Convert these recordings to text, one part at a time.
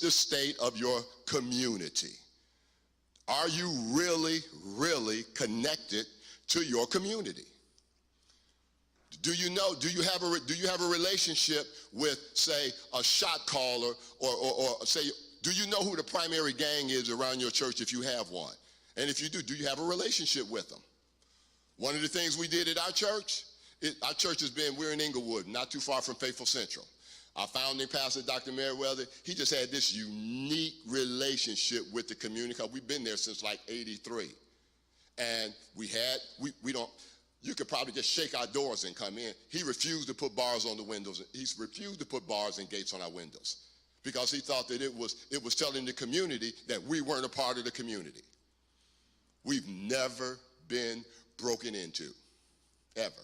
the state of your community? Are you really, really connected to your community? Do you have a relationship with, say, a shot caller, or say, do you know who the primary gang is around your church if you have one? And if you do you have a relationship with them? One of the things we did at our church, we're in Inglewood, not too far from Faithful Central. Our founding pastor, Dr. Meriwether, he just had this unique relationship with the community. We've been there since like '83. And you could probably just shake our doors and come in. He refused to put bars on the windows. He refused to put bars and gates on our windows because he thought that it was telling the community that we weren't a part of the community. We've never been broken into, ever.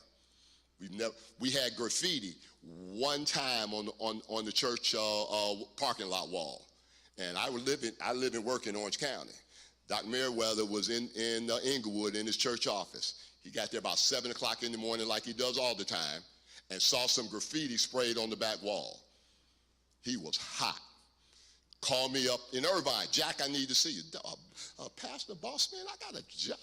We had graffiti one time on the church parking lot wall, and I live and work in Orange County. Dr. Meriwether was in Inglewood in his church office. He got there about 7 o'clock in the morning like he does all the time and saw some graffiti sprayed on the back wall. He was hot. Called me up in Irvine. Jack, I need to see you. Pastor, boss man, I got a job.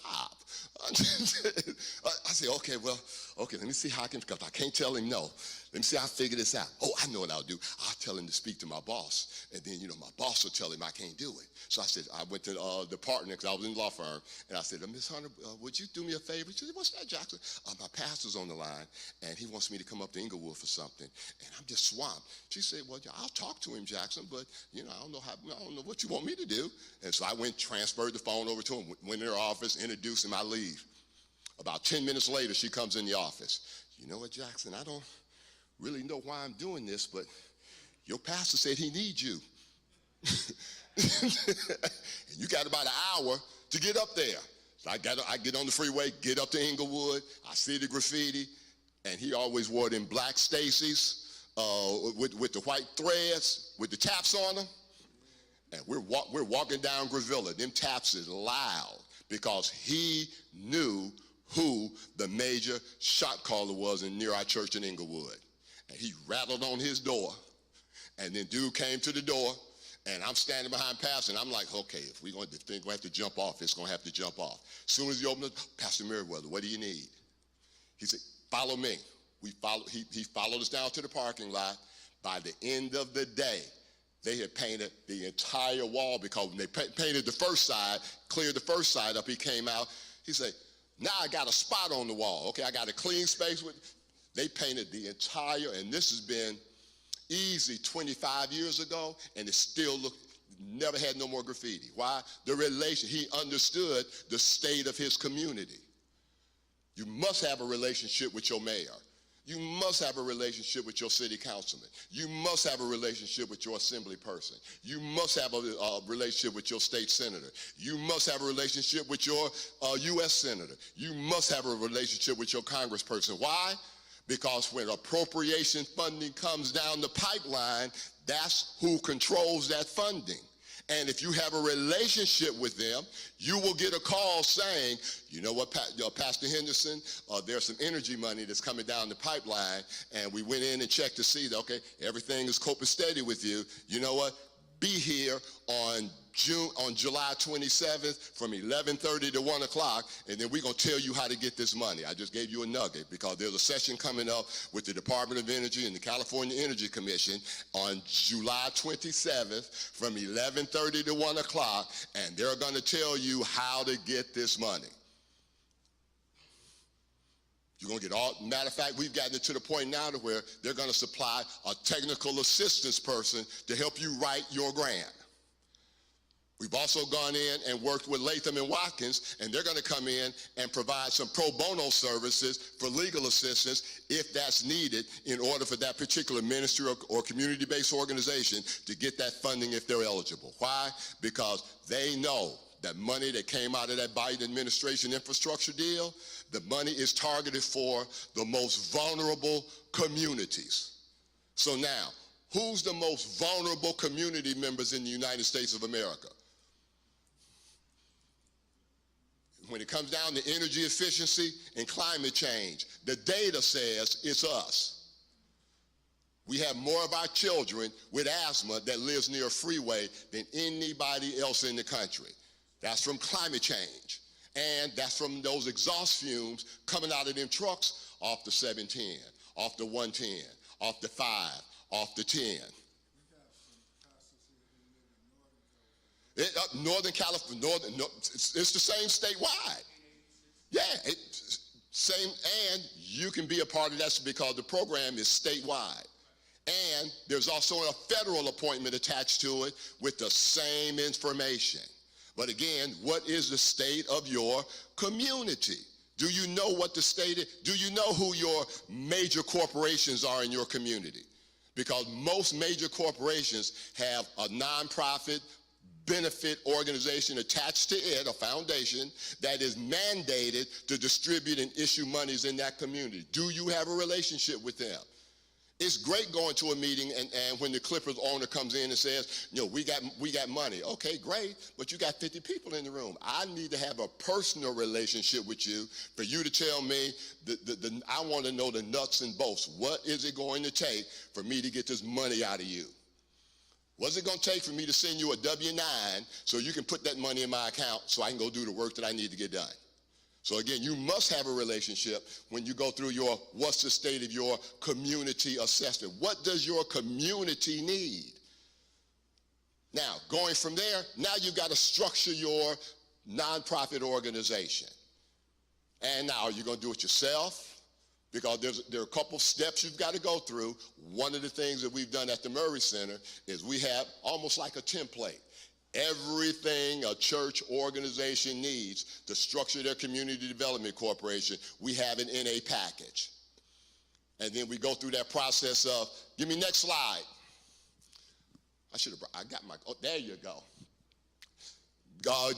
I said, okay, let me see how I can, because I can't tell him no. Let me see how I figure this out. Oh, I know what I'll do. I'll tell him to speak to my boss. And then, my boss will tell him I can't do it. So I said, I went to the partner, because I was in the law firm, and I said, Miss Hunter, would you do me a favor? She said, what's that, Jackson? My pastor's on the line, and he wants me to come up to Inglewood for something, and I'm just swamped. She said, well, I'll talk to him, Jackson, but, I don't know what you want me to do. And so I transferred the phone over to him, went in her office, introduced him, I leave. About 10 minutes later, she comes in the office. You know what, Jackson, I don't really know why I'm doing this, but your pastor said he needs you. And you got about an hour to get up there. So I get on the freeway, get up to Inglewood, I see the graffiti, and he always wore them black Stacy's with the white threads, with the taps on them. And we're walking down Gravilla. Them taps is loud because he knew who the major shot caller was near our church in Inglewood. And he rattled on his door. And then dude came to the door, and I'm standing behind Pastor, and I'm like, okay, if we're going to have to jump off, it's going to have to jump off. As soon as he opened it, Pastor Meriwether, what do you need? He said, follow me. He followed us down to the parking lot. By the end of the day, they had painted the entire wall, because when they painted the first side, cleared the first side up, he came out. He said, now I got a spot on the wall. Okay, I got a clean space. They painted the entire, and this has been easy 25 years ago, and it still never had no more graffiti. Why? He understood the state of his community. You must have a relationship with your mayor. You must have a relationship with your city councilman. You must have a relationship with your assembly person. You must have a relationship with your state senator. You must have a relationship with your U.S. senator. You must have a relationship with your congressperson. Why? Because when appropriation funding comes down the pipeline, that's who controls that funding. And if you have a relationship with them, you will get a call saying, you know what, Pastor Henderson, there's some energy money that's coming down the pipeline, and we went in and checked to see that, okay, everything is copacetic with you. You know what? Be here on July 27th from 11:30 to 1 o'clock, and then we're going to tell you how to get this money. I just gave you a nugget, because there's a session coming up with the Department of Energy and the California Energy Commission on July 27th from 11:30 to 1 o'clock, and they're going to tell you how to get this money. You're going to get matter of fact, we've gotten it to the point now to where they're going to supply a technical assistance person to help you write your grant. We've also gone in and worked with Latham and Watkins, and they're going to come in and provide some pro bono services for legal assistance if that's needed in order for that particular ministry or community-based organization to get that funding if they're eligible. Why? Because they know that money that came out of that Biden administration infrastructure deal, the money is targeted for the most vulnerable communities. So now, who's the most vulnerable community members in the United States of America? When it comes down to energy efficiency and climate change, the data says it's us. We have more of our children with asthma that lives near a freeway than anybody else in the country. That's from climate change. And that's from those exhaust fumes coming out of them trucks off the 710, off the 110, off the 5, off the 10. Northern California, it's the same statewide. Yeah, same, and you can be a part of that because the program is statewide. And there's also a federal appointment attached to it with the same information. But again, what is the state of your community? Do you know what the state is? Do you know who your major corporations are in your community? Because most major corporations have a nonprofit benefit organization attached to it, a foundation, that is mandated to distribute and issue monies in that community. Do you have a relationship with them? It's great going to a meeting and when the Clippers owner comes in and says, you know, we got money. Okay, great, but you got 50 people in the room. I need to have a personal relationship with you for you to tell me, I want to know the nuts and bolts. What is it going to take for me to get this money out of you? What's it going to take for me to send you a W-9 so you can put that money in my account so I can go do the work that I need to get done? So again, you must have a relationship when you go through your, what's the state of your community assessment? What does your community need? Now, going from there, now you've got to structure your nonprofit organization. And now, are you going to do it yourself? Because there are a couple steps you've got to go through. One of the things that we've done at the Murray Center is we have almost like a template. Everything a church organization needs to structure their community development corporation, we have it in a package. And then we go through that process of, give me next slide. I got my, oh, there you go.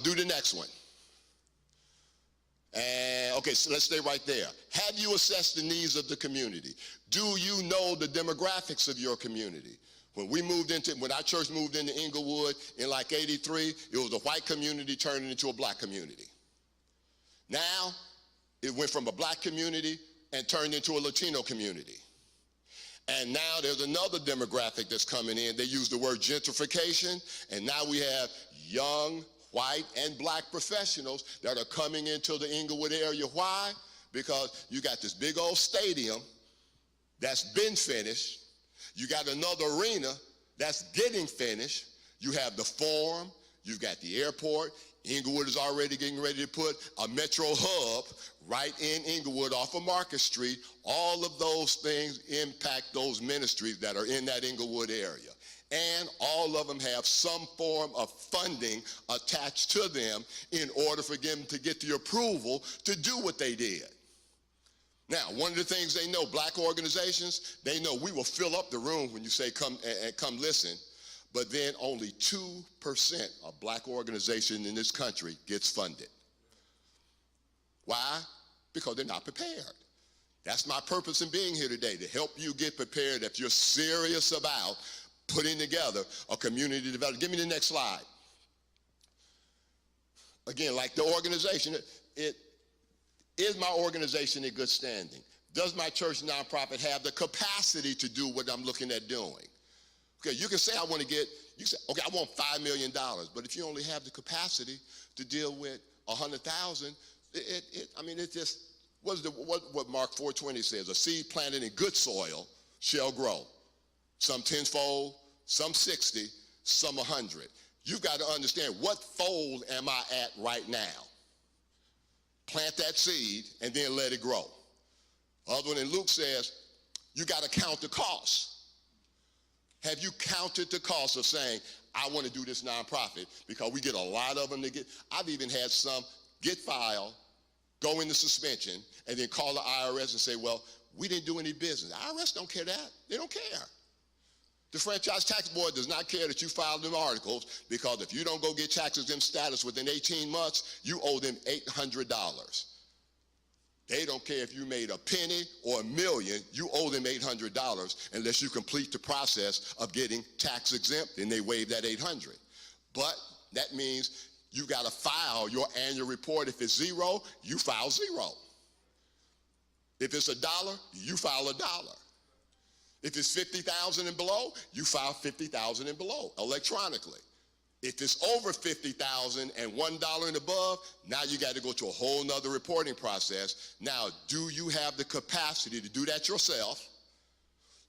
Do the next one. And okay, so let's stay right there. Have you assessed the needs of the community? Do you know the demographics of your community? When our church moved into Inglewood in like '83, it was a white community turning into a black community. Now, it went from a black community and turned into a Latino community. And now there's another demographic that's coming in. They use the word gentrification, and now we have young, white, and black professionals that are coming into the Inglewood area. Why? Because you got this big old stadium that's been finished. You got another arena that's getting finished. You have the Forum. You've got the airport. Inglewood is already getting ready to put a metro hub right in Inglewood off of Market Street. All of those things impact those ministries that are in that Inglewood area. And all of them have some form of funding attached to them in order for them to get the approval to do what they did. Now, one of the things they know, black organizations, they know we will fill up the room when you say come listen, but then only 2% of black organizations in this country gets funded. Why? Because they're not prepared. That's my purpose in being here today, to help you get prepared if you're serious about putting together a community development. Give me the next slide. Again, like the organization, is my organization in good standing? Does my church nonprofit have the capacity to do what I'm looking at doing? Okay, you can say I want to get, you say, okay, I want $5 million, but if you only have the capacity to deal with 100,000, I mean, it just, what Mark 4:20 says, a seed planted in good soil shall grow. Some 10-fold, some 60, some 100. You've got to understand, what fold am I at right now? Plant that seed and then let it grow. Other one in Luke says, you got to count the cost. Have you counted the cost of saying, I want to do this nonprofit? Because we get a lot of them to get, I've even had some get filed, go into suspension, and then call the IRS and say, well, we didn't do any business. The IRS don't care that. They don't care. The Franchise Tax Board does not care that you filed them articles, because if you don't go get tax exempt status within 18 months, you owe them $800. They don't care if you made a penny or $1 million, you owe them $800 unless you complete the process of getting tax exempt, and they waive that $800. But that means you got to file your annual report. If it's zero, you file zero. If it's $1, you file $1. If it's 50,000 and below, you file 50,000 and below electronically. If it's over 50,000 and $1 and above, now you got to go to a whole nother reporting process. Now, do you have the capacity to do that yourself?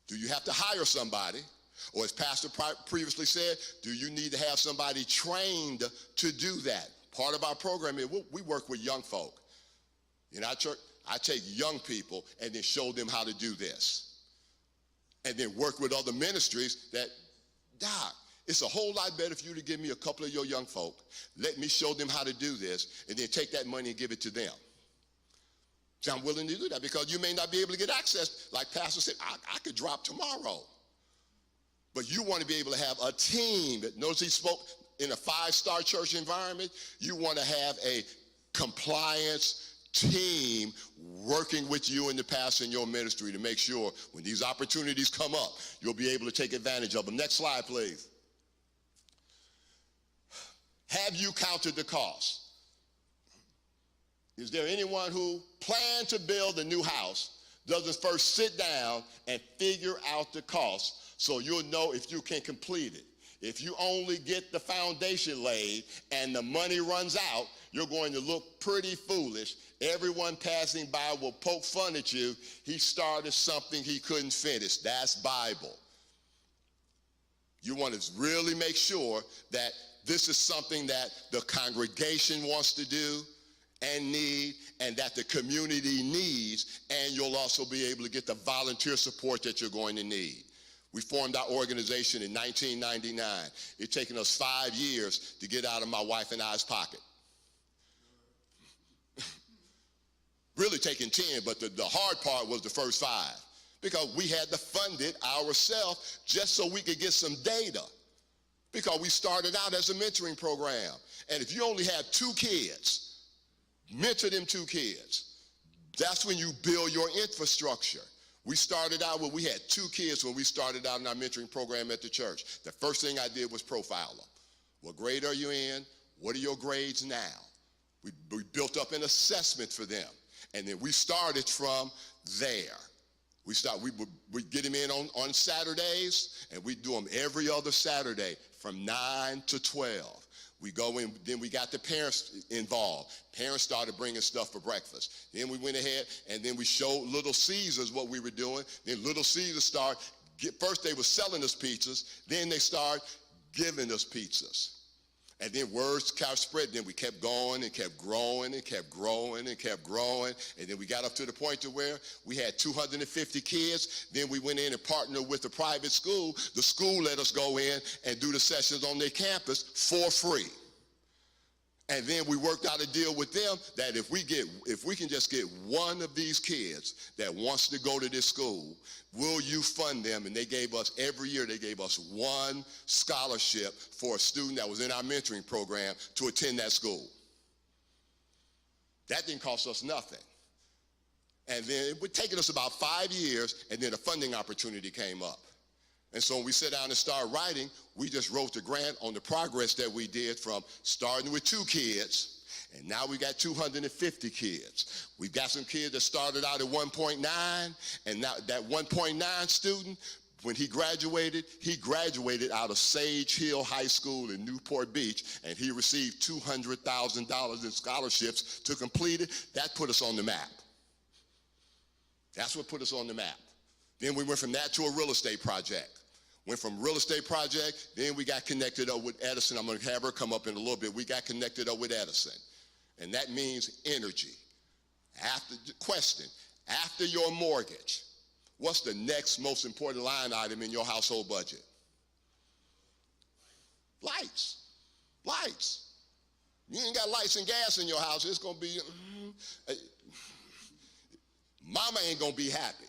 Do you have to hire somebody? Or as Pastor previously said, do you need to have somebody trained to do that? Part of our program is we work with young folk. In our church, I take young people and then show them how to do this. And then work with other ministries that, Doc, it's a whole lot better for you to give me a couple of your young folk. Let me show them how to do this, and then take that money and give it to them. So I'm willing to do that because you may not be able to get access. Like Pastor said, I could drop tomorrow. But you want to be able to have a team. Notice he spoke in a 5-star church environment. You want to have a compliance team working with you and the pastor in your ministry to make sure when these opportunities come up, you'll be able to take advantage of them. Next slide, please. Have you counted the cost? Is there anyone who planned to build a new house doesn't first sit down and figure out the cost so you'll know if you can complete it? If you only get the foundation laid and the money runs out, you're going to look pretty foolish. Everyone passing by will poke fun at you. He started something he couldn't finish. That's Bible. You want to really make sure that this is something that the congregation wants to do and need, and that the community needs, and you'll also be able to get the volunteer support that you're going to need. We formed our organization in 1999. It's taken us 5 years to get out of my wife and I's pocket. Really taking 10, but the hard part was the first 5, because we had to fund it ourselves just so we could get some data, because we started out as a mentoring program. And if you only have 2 kids, mentor them 2 kids. That's when you build your infrastructure. We started out when we had 2 kids when we started out in our mentoring program at the church. The first thing I did was profile them. What grade are you in? What are your grades now? We built up an assessment for them. And then we started from there. We get them in on Saturdays, and we do them every other Saturday from 9 to 12. We go in, then we got the parents involved. Parents started bringing stuff for breakfast. Then we went ahead and then we showed Little Caesars what we were doing. Then Little Caesars first they were selling us pizzas, then they started giving us pizzas. And then words kept spreading. Then we kept going and kept growing and kept growing and kept growing. And then we got up to the point to where we had 250 kids. Then we went in and partnered with the private school. The school let us go in and do the sessions on their campus for free. And then we worked out a deal with them that if we can just get one of these kids that wants to go to this school, will you fund them? And they gave us, every year they gave us 1 scholarship for a student that was in our mentoring program to attend that school. That didn't cost us nothing. And then it would take us about 5 years, and then a funding opportunity came up. And so when we sat down and started writing, we just wrote the grant on the progress that we did from starting with 2 kids, and now we got 250 kids. We've got some kids that started out at 1.9, and now that 1.9 student, when he graduated out of Sage Hill High School in Newport Beach, and he received $200,000 in scholarships to complete it. That put us on the map. That's what put us on the map. Then we went from that to a real estate project. Went from real estate project, then we got connected up with Edison. I'm going to have her come up in a little bit. We got connected up with Edison. And that means energy. After your mortgage, what's the next most important line item in your household budget? Lights. Lights. You ain't got lights and gas in your house, it's going to be, mama ain't going to be happy.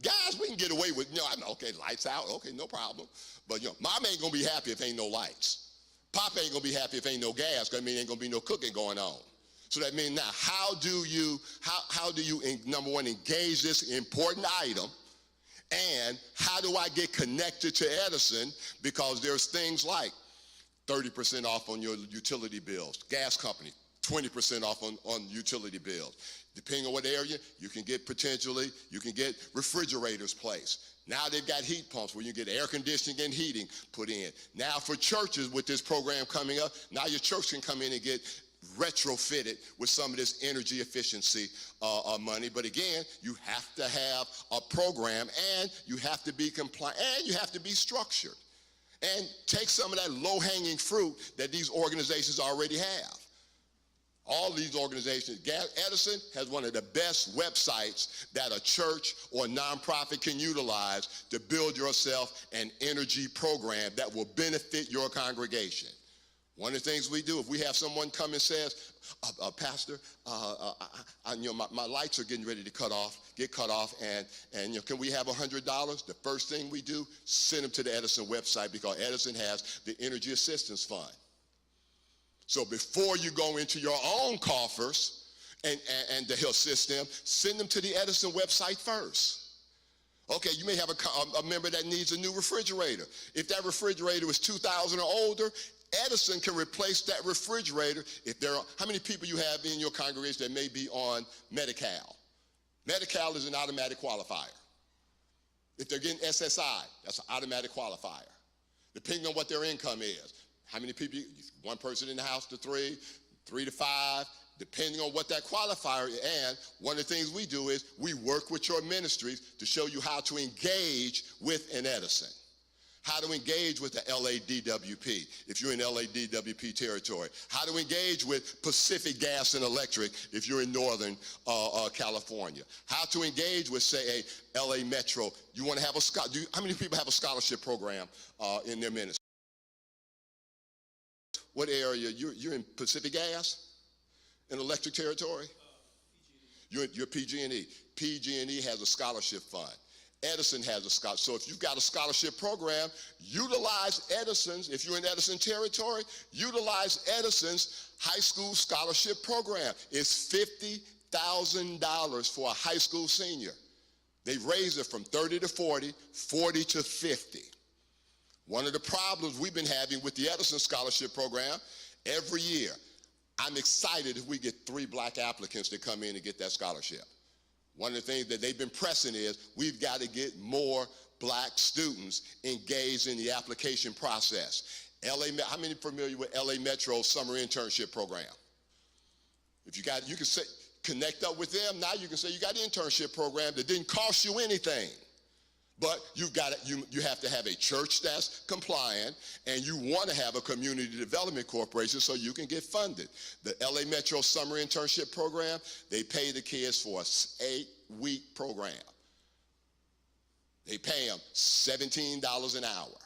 Guys, we can get away with, okay, lights out, okay, no problem. But, mom ain't going to be happy if ain't no lights. Papa ain't going to be happy if ain't no gas, because I mean, ain't going to be no cooking going on. So that means now, how do you, number one, engage this important item, and how do I get connected to Edison? Because there's things like 30% off on your utility bills, gas company, 20% off on utility bills. Depending on what area, you can get refrigerators placed. Now they've got heat pumps where you get air conditioning and heating put in. Now for churches with this program coming up, now your church can come in and get retrofitted with some of this energy efficiency money. But again, you have to have a program, and you have to be compliant, and you have to be structured. And take some of that low-hanging fruit that these organizations already have. All these organizations, Edison has one of the best websites that a church or nonprofit can utilize to build yourself an energy program that will benefit your congregation. One of the things we do, if we have someone come and says, Pastor, my lights are getting ready to get cut off, and can we have $100? The first thing we do, send them to the Edison website, because Edison has the Energy Assistance Fund. So before you go into your own coffers and the health system, send them to the Edison website first. Okay, you may have a member that needs a new refrigerator. If that refrigerator is 2000 or older, Edison can replace that refrigerator. How many people you have in your congregation that may be on Medi-Cal? Medi-Cal is an automatic qualifier. If they're getting SSI, that's an automatic qualifier, depending on what their income is. How many people, one person in the house to three to five, depending on what that qualifier is. And one of the things we do is we work with your ministries to show you how to engage with an Edison, how to engage with the LADWP, if you're in LADWP territory, how to engage with Pacific Gas and Electric if you're in Northern California, how to engage with, say, a LA Metro. You want to have how many people have a scholarship program in their ministry? What area? You're in Pacific Gas and Electric territory? You're PG&E. PG&E has a scholarship fund. Edison has a scholarship. So if you've got a scholarship program, utilize Edison's. If you're in Edison territory, utilize Edison's high school scholarship program. It's $50,000 for a high school senior. They've raised it from 30 to 40, 40 to 50. One of the problems we've been having with the Edison Scholarship Program, every year, I'm excited if we get 3 black applicants to come in and get that scholarship. One of the things that they've been pressing is we've got to get more black students engaged in the application process. How many familiar with LA Metro summer internship program? If you can say, connect up with them. Now you can say you got an internship program that didn't cost you anything. But you have to have a church that's compliant, and you want to have a community development corporation so you can get funded. The LA Metro Summer Internship Program, they pay the kids for an 8-week program. They pay them $17 an hour,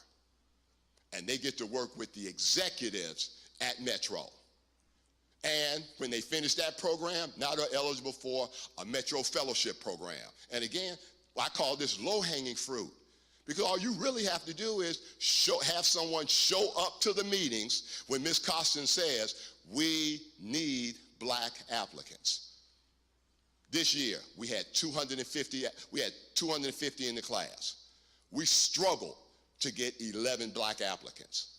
and they get to work with the executives at Metro. And when they finish that program, now they're eligible for a Metro Fellowship Program. And again, I call this low-hanging fruit, because all you really have to do is have someone show up to the meetings when Ms. Costin says, we need black applicants. This year, we had 250 in the class. We struggled to get 11 black applicants.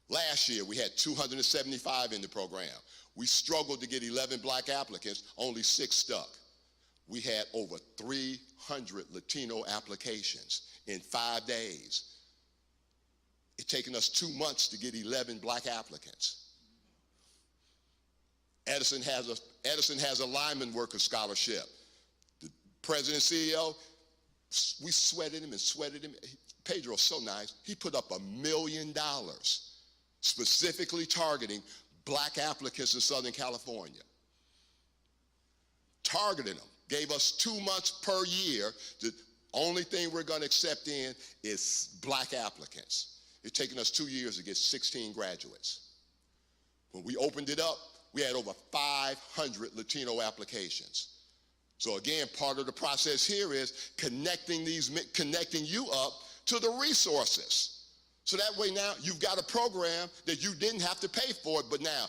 Last year, we had 275 in the program. We struggled to get 11 black applicants, only 6 stuck. We had over 300 Latino applications in 5 days. It's taken us 2 months to get 11 black applicants. Edison has a lineman worker scholarship. The president and CEO, we sweated him and sweated him. Pedro's so nice. He put up $1 million specifically targeting black applicants in Southern California. Targeting them. Gave us 2 months per year. The only thing we're going to accept in is black applicants. It's taken us 2 years to get 16 graduates. When we opened it up, we had over 500 Latino applications. So again, part of the process here is connecting you up to the resources. So that way now you've got a program that you didn't have to pay for it, but now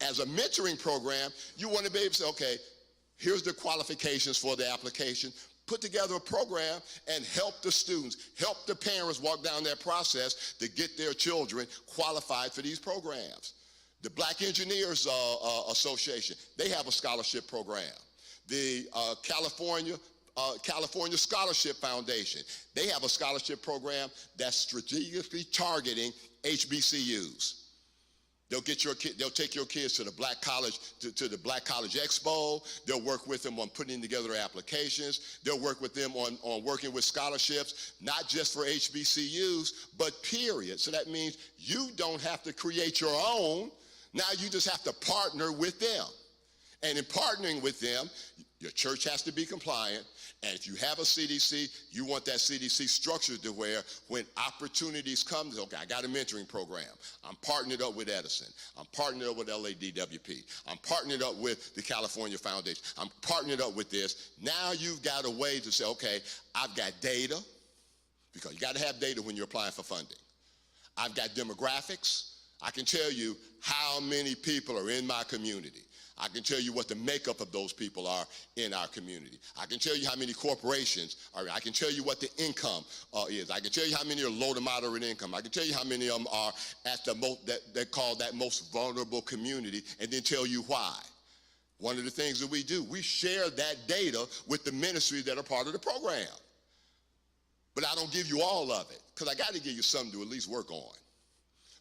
as a mentoring program, you want to be able to say, okay, here's the qualifications for the application. Put together a program and help the students, help the parents walk down that process to get their children qualified for these programs. The Black Engineers Association, they have a scholarship program. The California Scholarship Foundation, they have a scholarship program that's strategically targeting HBCUs. They'll take your kids to the Black College, to the Black College Expo. They'll work with them on putting together applications. They'll work with them on working with scholarships, not just for HBCUs, but period. So that means you don't have to create your own. Now you just have to partner with them. And in partnering with them, your church has to be compliant. And if you have a CDC, you want that CDC structured to where when opportunities come, okay, I got a mentoring program. I'm partnered up with Edison. I'm partnered up with LADWP. I'm partnered up with the California Foundation. I'm partnered up with this. Now you've got a way to say, okay, I've got data, because you got to have data when you're applying for funding. I've got demographics. I can tell you how many people are in my community. I can tell you what the makeup of those people are in our community. I can tell you how many corporations are. I can tell you what the income is. I can tell you how many are low to moderate income. I can tell you how many of them are at the they call that most vulnerable community, and then tell you why. One of the things that we do, we share that data with the ministries that are part of the program. But I don't give you all of it, because I got to give you something to at least work on.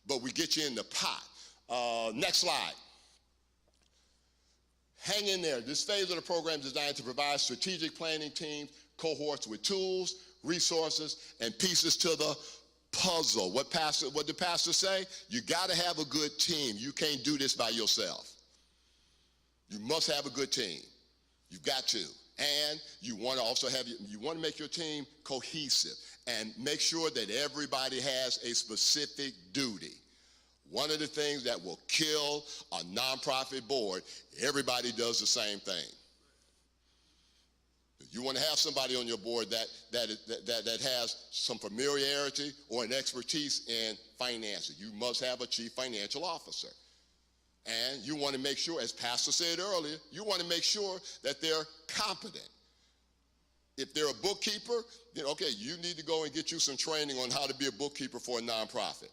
But we get you in the pot. Next slide. Hang in there. This phase of the program is designed to provide strategic planning teams, cohorts with tools, resources, and pieces to the puzzle. What did Pastor say? You got to have a good team. You can't do this by yourself. You must have a good team. You've got to. And you want to also you want to make your team cohesive and make sure that everybody has a specific duty. One of the things that will kill a nonprofit board, everybody does the same thing. You want to have somebody on your board that has some familiarity or an expertise in finances. You must have a chief financial officer. And you want to make sure, as Pastor said earlier, you want to make sure that they're competent. If they're a bookkeeper, then okay, you need to go and get you some training on how to be a bookkeeper for a nonprofit.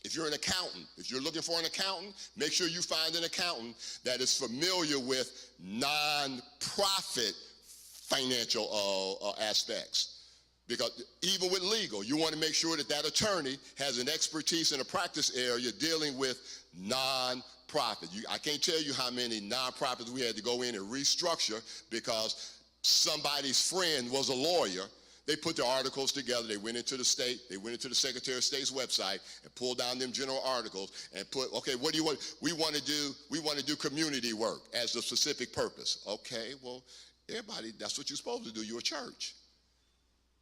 If you're an accountant, if you're looking for an accountant, make sure you find an accountant that is familiar with nonprofit financial aspects. Because even with legal, you want to make sure that that attorney has an expertise in a practice area dealing with nonprofit. I can't tell you how many nonprofits we had to go in and restructure because somebody's friend was a lawyer. They put their articles together. They went into the state. They went into the Secretary of State's website and pulled down them general articles and put, okay, what do you want? We want to do community work as the specific purpose. Okay, well, everybody, that's what you're supposed to do. You're a church.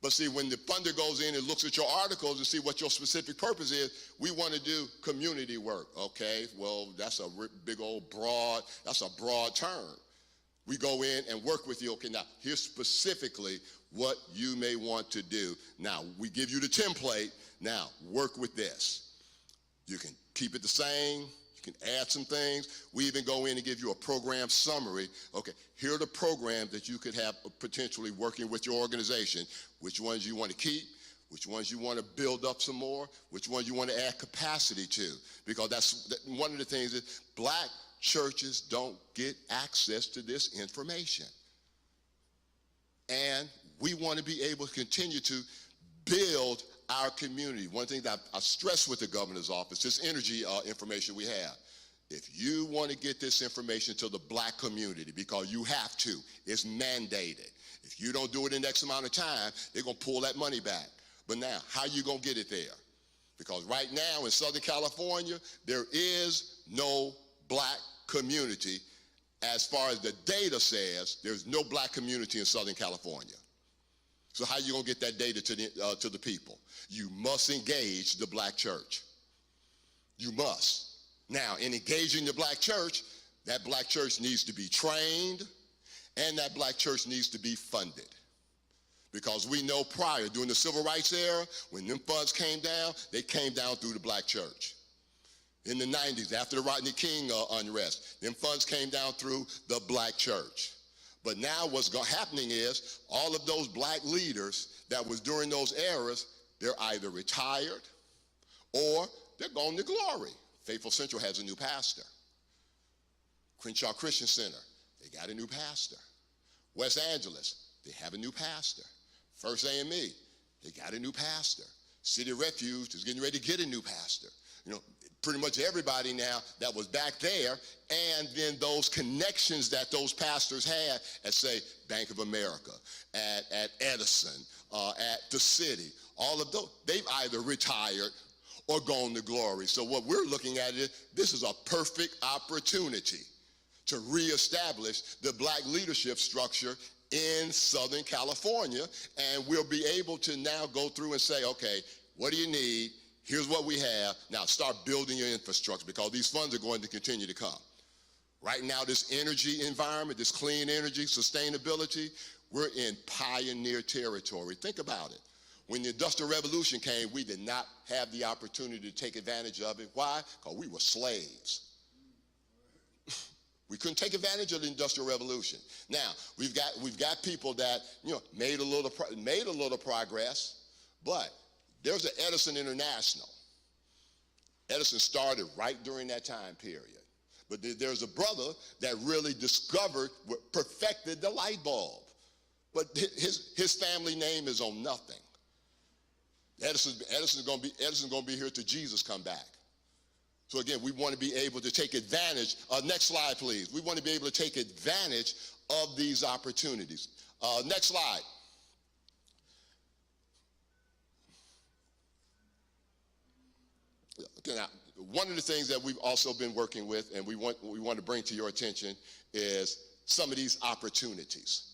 But see, when the funder goes in and looks at your articles and see what your specific purpose is, we want to do community work. Okay, well, that's a big old broad, that's a broad term. We go in and work with you. Okay, now, here's specifically what you may want to do. Now, we give you the template. Now, work with this. You can keep it the same. You can add some things. We even go in and give you a program summary. Okay, here are the programs that you could have potentially working with your organization. Which ones you want to keep, which ones you want to build up some more, which ones you want to add capacity to. Because that's one of the things that black churches don't get access to this information. And we want to be able to continue to build our community. One thing that I stress with the governor's office, this energy information we have. If you want to get this information to the black community, because you have to, it's mandated. If you don't do it in X amount of time, they're going to pull that money back. But now, how are you going to get it there? Because right now in Southern California, there is no black community. As far as the data says, there's no black community in Southern California. So how are you going to get that data to the people? You must engage the black church. You must. Now, in engaging the black church, that black church needs to be trained, and that black church needs to be funded. Because we know prior, during the civil rights era, when them funds came down, they came down through the black church. In the 90s, after the Rodney King unrest, them funds came down through the black church. But now what's happening is all of those black leaders that was during those eras, they're either retired or they're gone to glory. Faithful Central has a new pastor. Crenshaw Christian Center, they got a new pastor. West Angeles, they have a new pastor. First AME, they got a new pastor. City Refuge is getting ready to get a new pastor. You know, pretty much everybody now that was back there, and then those connections that those pastors had at, say, Bank of America, at Edison, at the city, all of those, they've either retired or gone to glory. So what we're looking at is, this is a perfect opportunity to reestablish the black leadership structure in Southern California, and we'll be able to now go through and say, okay, what do you need? Here's what we have. Now start building your infrastructure, because these funds are going to continue to come. Right now, this energy environment, this clean energy, sustainability, we're in pioneer territory. Think about it. When the Industrial Revolution came, we did not have the opportunity to take advantage of it. Why? Because we were slaves. We couldn't take advantage of the Industrial Revolution. Now, we've got people that, you know, made a little progress, but there's the Edison International. Edison started right during that time period. But there's a brother that really discovered, perfected the light bulb. But his family name is on nothing. Edison's going to be here till Jesus come back. So again, we want to be able to take advantage. Next slide, please. We want to be able to take advantage of these opportunities. Next slide. Okay, now, one of the things that we've also been working with, and we want to bring to your attention, is some of these opportunities.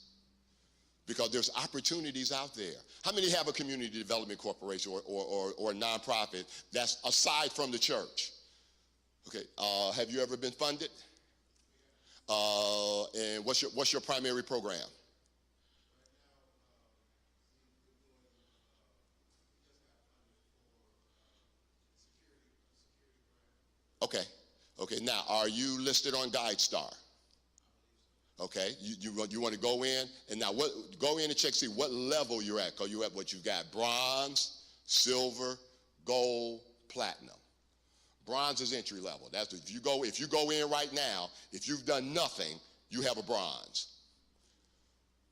Because there's opportunities out there. How many have a community development corporation or a nonprofit that's aside from the church? Okay, have you ever been funded? And what's your primary program? Okay, now are you listed on GuideStar? Okay, you want to go in, and now go in and check, see what level you're at, because you have what you got: bronze, silver, gold, platinum. Bronze is entry level. That's if you go in right now, if you've done nothing, you have a bronze.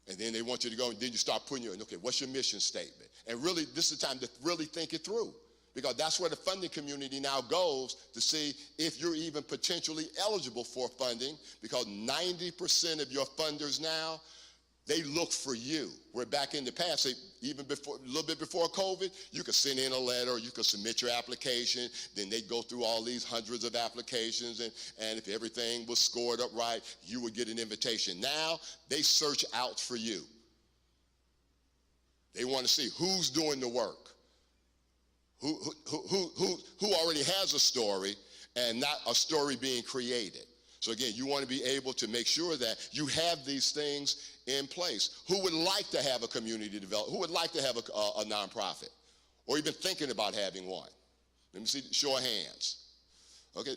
And then they want you to go, and then you start putting okay, what's your mission statement? And really, this is the time to really think it through, because that's where the funding community now goes to see if you're even potentially eligible for funding, because 90% of your funders now, they look for you. Where back in the past, even before, a little bit before COVID, you could send in a letter, you could submit your application, then they'd go through all these hundreds of applications, and if everything was scored up right, you would get an invitation. Now, they search out for you. They want to see who's doing the work. Who already has a story and not a story being created. So again, you want to be able to make sure that you have these things in place. Who would like to have a community development? Who would like to have a nonprofit, or even thinking about having one? Let me see, show of hands. Okay,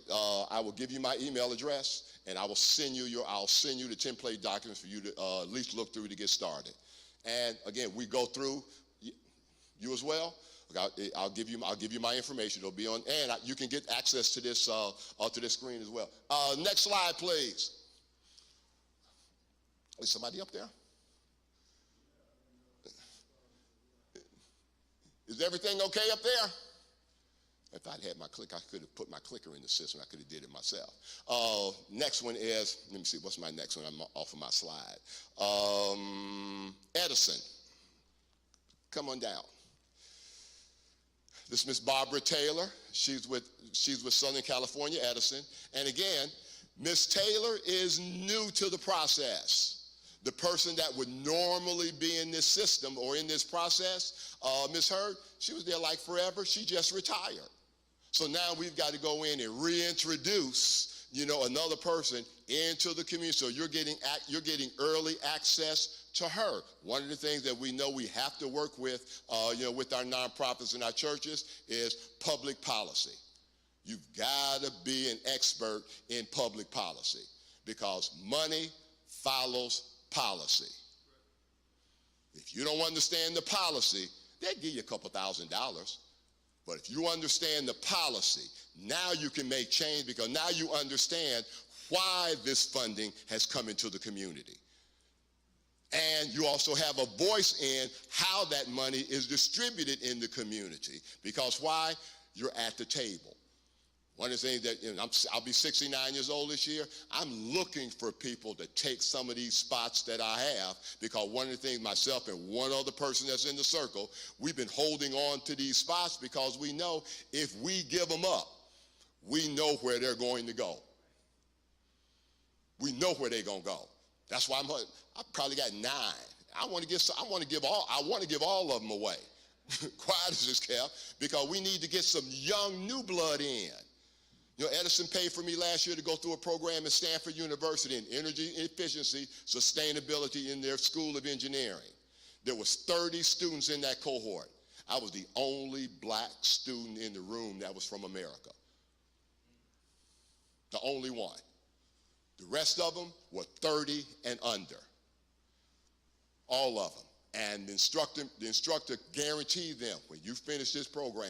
I will give you my email address, and I will send you the template documents for you to at least look through to get started. And again, we go through you as well. I'll give you my information. It'll be on, and you can get access to this screen as well. Next slide, please. Is somebody up there? Is everything okay up there? If I'd had my clicker, I could have put my clicker in the system. I could have did it myself. Next one is, let me see, what's my next one? I'm off of my slide. Edison. Come on down. This is Miss Barbara Taylor. She's with Southern California Edison. And again, Miss Taylor is new to the process. The person that would normally be in this system or in this process, Miss Hurd, she was there like forever. She just retired. So now we've got to go in and reintroduce, another person into the community. So you're getting early access to her. One of the things that we know we have to work with, with our nonprofits and our churches is public policy. You've got to be an expert in public policy, because money follows policy. If you don't understand the policy, they'll give you a couple $1,000. But if you understand the policy, now you can make change because now you understand why this funding has come into the community. And you also have a voice in how that money is distributed in the community. Because why? You're at the table. One of the things that, I'll be 69 years old this year. I'm looking for people to take some of these spots that I have, because one of the things myself and one other person that's in the circle, we've been holding on to these spots because we know if we give them up, we know where they're going to go. We know where they're going to go. That's why I probably got 9. I want to give all of them away. Quiet as it's kept, because we need to get some young new blood in. Edison paid for me last year to go through a program at Stanford University in energy efficiency, sustainability in their School of Engineering. There was 30 students in that cohort. I was the only black student in the room that was from America. The only one. The rest of them were 30 and under. All of them. And the instructor guaranteed them, when you finish this program,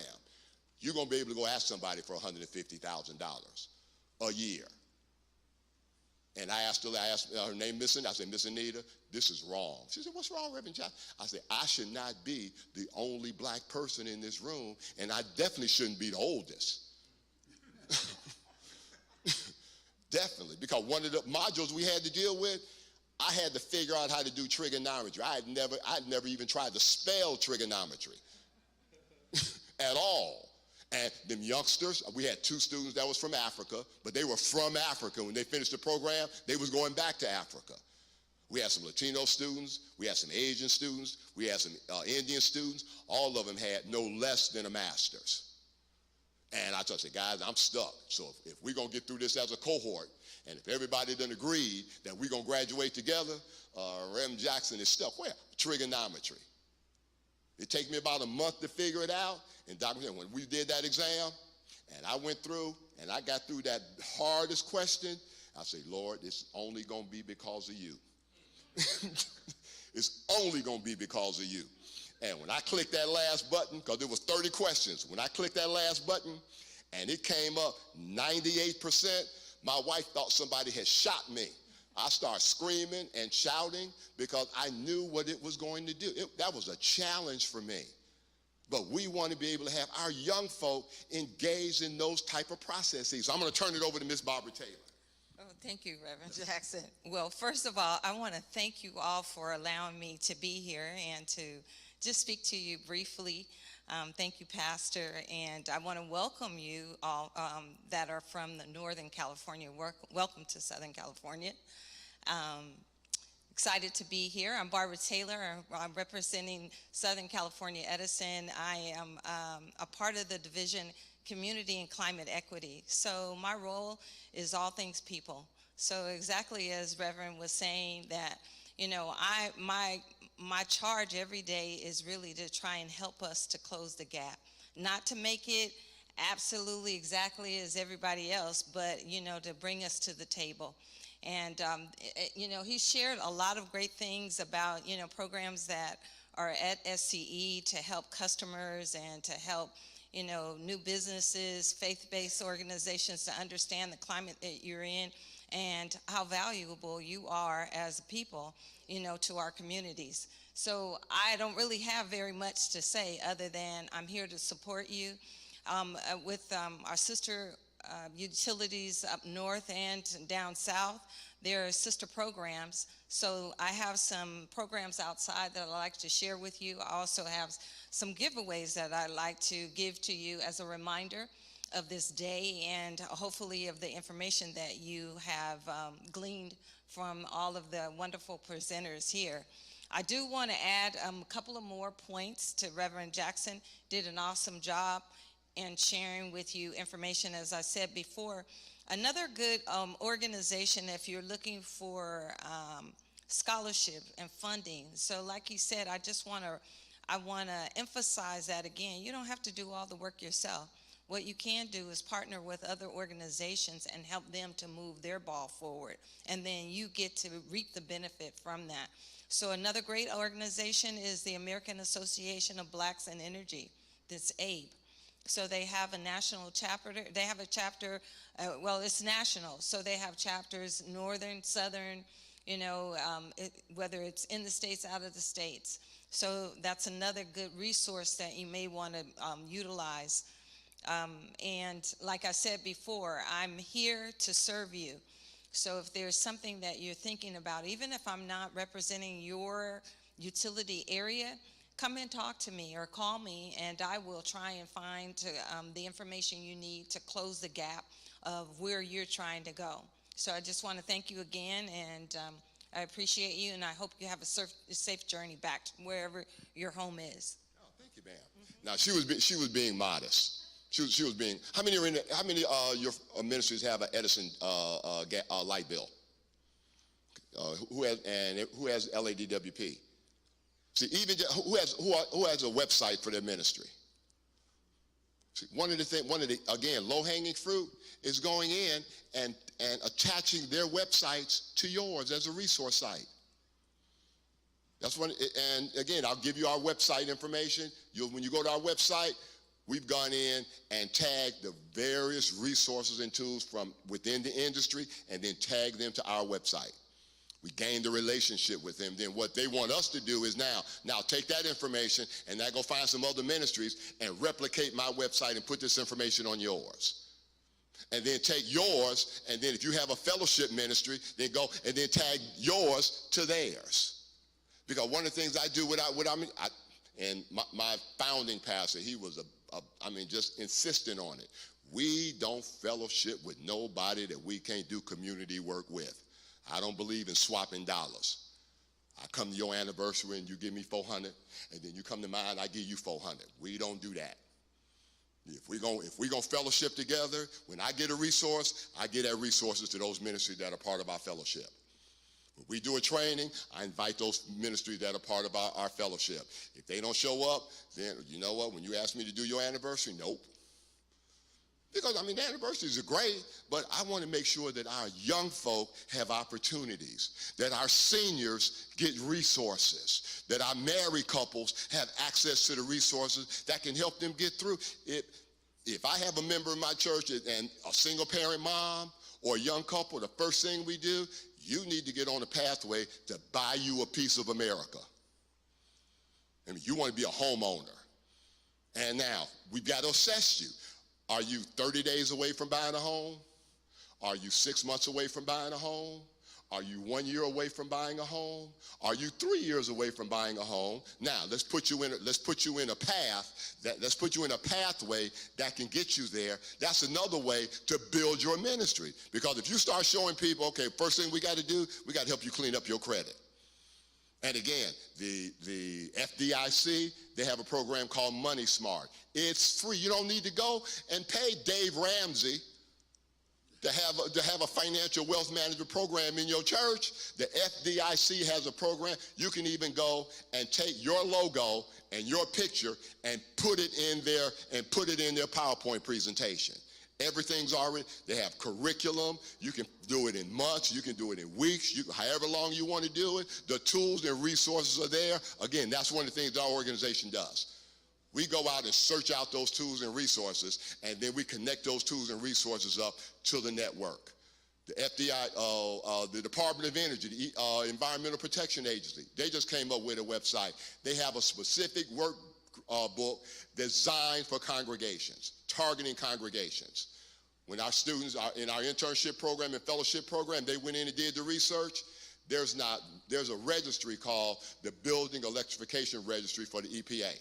you're going to be able to go ask somebody for $150,000 a year. And I asked her name, Miss Anita. I said, Miss Anita, this is wrong. She said, what's wrong, Reverend Jackson? I said, I should not be the only black person in this room, and I definitely shouldn't be the oldest. Definitely, because one of the modules we had to deal with, I had to figure out how to do trigonometry. I'd never even tried to spell trigonometry at all. And them youngsters, we had 2 students that was from Africa, but they were from Africa. When they finished the program, they was going back to Africa. We had some Latino students, we had some Asian students, we had some Indian students. All of them had no less than a master's. And I said, guys, I'm stuck. So if we're going to get through this as a cohort, and if everybody done agreed that we're going to graduate together, Reverend Jackson is stuck. Where? Trigonometry. It takes me about a month to figure it out. And Dr. when we did that exam, and I went through, and I got through that hardest question, I said, Lord, it's only going to be because of you. It's only going to be because of you. And when I clicked that last button, because there was 30 questions, when I clicked that last button, and it came up 98%, my wife thought somebody had shot me. I started screaming and shouting because I knew what it was going to do. That was a challenge for me. But we want to be able to have our young folk engaged in those type of processes. So I'm going to turn it over to Ms. Barbara Taylor. Oh, thank you, Reverend Jackson. Well, first of all, I want to thank you all for allowing me to be here and to just speak to you briefly. Thank you, Pastor, and I want to welcome you all that are from the Northern California. Welcome to Southern California. Excited to be here. I'm Barbara Taylor. I'm representing Southern California Edison. I am a part of the division Community and Climate Equity. So my role is all things people. So exactly as Reverend was saying that, my charge every day is really to try and help us to close the gap, not to make it absolutely exactly as everybody else, but, to bring us to the table. And, he shared a lot of great things about, programs that are at SCE to help customers and to help, new businesses, faith-based organizations to understand the climate that you're in and how valuable you are as a people, to our communities. So I don't really have very much to say other than I'm here to support you with our sister utilities up north and down south. There are sister programs. So I have some programs outside that I'd like to share with you. I also have some giveaways that I'd like to give to you as a reminder of this day and hopefully of the information that you have gleaned from all of the wonderful presenters here. I do want to add a couple of more points to Reverend Jackson. Did an awesome job in sharing with you information, as I said before. Another good organization if you're looking for scholarship and funding. So like you said, I want to emphasize that again. You don't have to do all the work yourself. What you can do is partner with other organizations and help them to move their ball forward. And then you get to reap the benefit from that. So another great organization is the American Association of Blacks in Energy. That's ABE. So they have a national chapter. They have a chapter, well, it's national. So they have chapters, northern, southern, whether it's in the states, out of the states. So that's another good resource that you may want to utilize. And like I said before, I'm here to serve you. So if there's something that you're thinking about, even if I'm not representing your utility area, come and talk to me or call me, and I will try and find the information you need to close the gap of where you're trying to go. So I just want to thank you again, and I appreciate you, and I hope you have a safe journey back to wherever your home is. Oh, thank you, ma'am. Now she was being modest. She was being. How many your ministries have an Edison light bill? Who has LADWP? See, even who has a website for their ministry? See, one of the again, low-hanging fruit is going in and attaching their websites to yours as a resource site. That's one. And again, I'll give you our website information. When you go to our website, we've gone in and tagged the various resources and tools from within the industry, and then tagged them to our website. We gained a relationship with them. Then what they want us to do is now take that information and now go find some other ministries and replicate my website and put this information on yours. And then take yours, and then if you have a fellowship ministry, then go and then tag yours to theirs. Because one of the things I do and my founding pastor, he was just insistent on it. We don't fellowship with nobody that we can't do community work with. I don't believe in swapping dollars. I come to your anniversary and you give me $400, and then you come to mine, I give you $400. We don't do that. If we're gonna fellowship together, when I get a resource, I get that resources to those ministries that are part of our fellowship. When we do a training, I invite those ministries that are part of our fellowship. If they don't show up, then you know what? When you ask me to do your anniversary, nope. Because, the anniversaries are great, but I want to make sure that our young folk have opportunities, that our seniors get resources, that our married couples have access to the resources that can help them get through. If I have a member of my church and a single-parent mom or a young couple, the first thing we do, you need to get on a pathway to buy you a piece of America. You want to be a homeowner. And now, we've got to assess you. Are you 30 days away from buying a home? Are you 6 months away from buying a home? Are you 1 year away from buying a home? Are you 3 years away from buying a home? Now, let's put you in a pathway that can get you there. That's another way to build your ministry. Because if you start showing people, okay, first thing we got to do, we got to help you clean up your credit. And again, the FDIC, they have a program called Money Smart. It's free. You don't need to go and pay Dave Ramsey to have a financial wealth management program in your church. The FDIC has a program. You can even go and take your logo and your picture and put it in their PowerPoint presentation. Everything's already, they have curriculum. You can do it in months. You can do it in weeks. However long you want to do it. The tools and resources are there. Again, that's one of the things our organization does. We go out and search out those tools and resources, and then we connect those tools and resources up to the network. The FDI, the Department of Energy, the Environmental Protection Agency, they just came up with a website. They have a specific workbook designed for congregations, targeting congregations. When our students are in our internship program and fellowship program, they went in and did the research. There's a registry called the Building Electrification Registry for the EPA.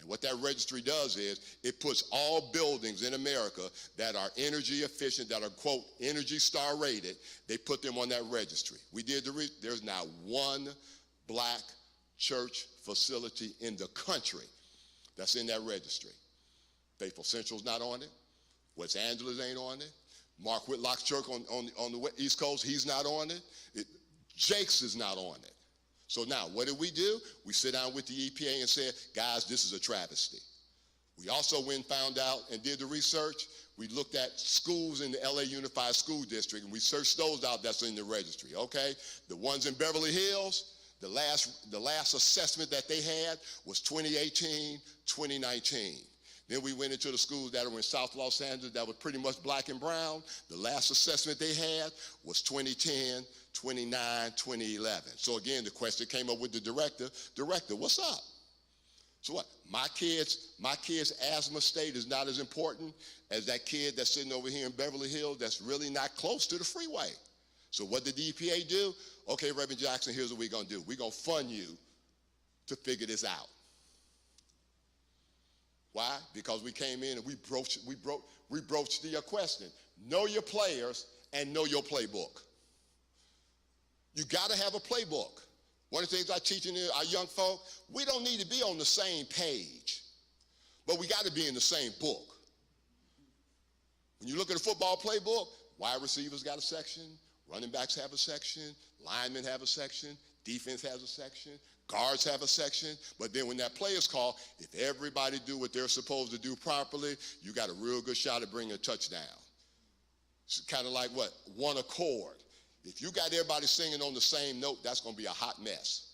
And what that registry does is it puts all buildings in America that are energy efficient, that are, quote, Energy Star rated, they put them on that registry. We did there's not one black church facility in the country that's in that registry. Faithful Central's not on it. West Angeles ain't on it. Mark Whitlock's church on the East Coast, he's not on it. Jake's is not on it. So now, what do? We sit down with the EPA and said, guys, this is a travesty. We also went and found out and did the research. We looked at schools in the LA Unified School District, and we searched those out that's in the registry, okay? The ones in Beverly Hills, the last assessment that they had was 2018, 2019. Then we went into the schools that were in South Los Angeles that were pretty much black and brown. The last assessment they had was 2010, 2009, 2011. So again, the question came up with the director, what's up? So what? My kid's asthma state is not as important as that kid that's sitting over here in Beverly Hills that's really not close to the freeway. So what did the EPA do? Okay, Reverend Jackson, here's what we're going to do. We're going to fund you to figure this out. Why? Because we came in and we broached the question. Know your players and know your playbook. You got to have a playbook. One of the things I teach our young folk, we don't need to be on the same page, but we got to be in the same book. When you look at a football playbook, wide receivers got a section, running backs have a section, linemen have a section, defense has a section, guards have a section, but then when that play is called, if everybody do what they're supposed to do properly, you got a real good shot at bringing a touchdown. It's kind of like what? One accord. If you got everybody singing on the same note, that's going to be a hot mess.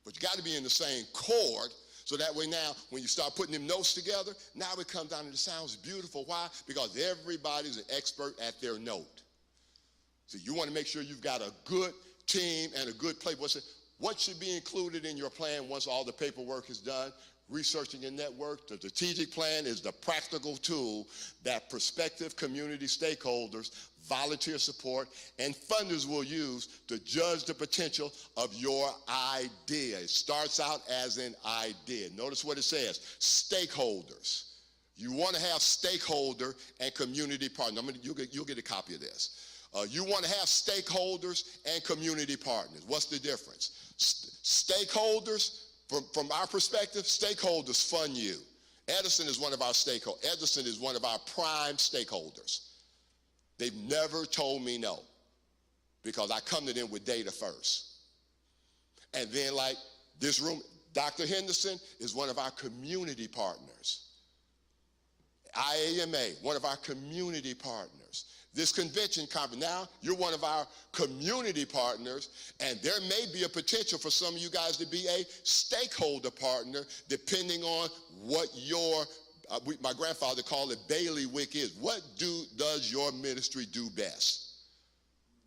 But you got to be in the same chord, so that way now, when you start putting them notes together, now it comes down and it sounds beautiful. Why? Because everybody's an expert at their note. So you want to make sure you've got a good team and a good play. What should be included in your plan once all the paperwork is done? Researching your network. The strategic plan is the practical tool that prospective community stakeholders, volunteer support, and funders will use to judge the potential of your idea. It starts out as an idea. Notice what it says, stakeholders. You want to have stakeholder and community partners. You'll get a copy of this. You want to have stakeholders and community partners. What's the difference? Stakeholders, from our perspective, stakeholders fund you. Edison is one of our stakeholders. Edison is one of our prime stakeholders. They've never told me no, because I come to them with data first. And then like this room, Dr. Henderson is one of our community partners. IAMA, one of our community partners. This convention conference, now you're one of our community partners, and there may be a potential for some of you guys to be a stakeholder partner depending on what your, my grandfather called it bailiwick is. What does your ministry do best?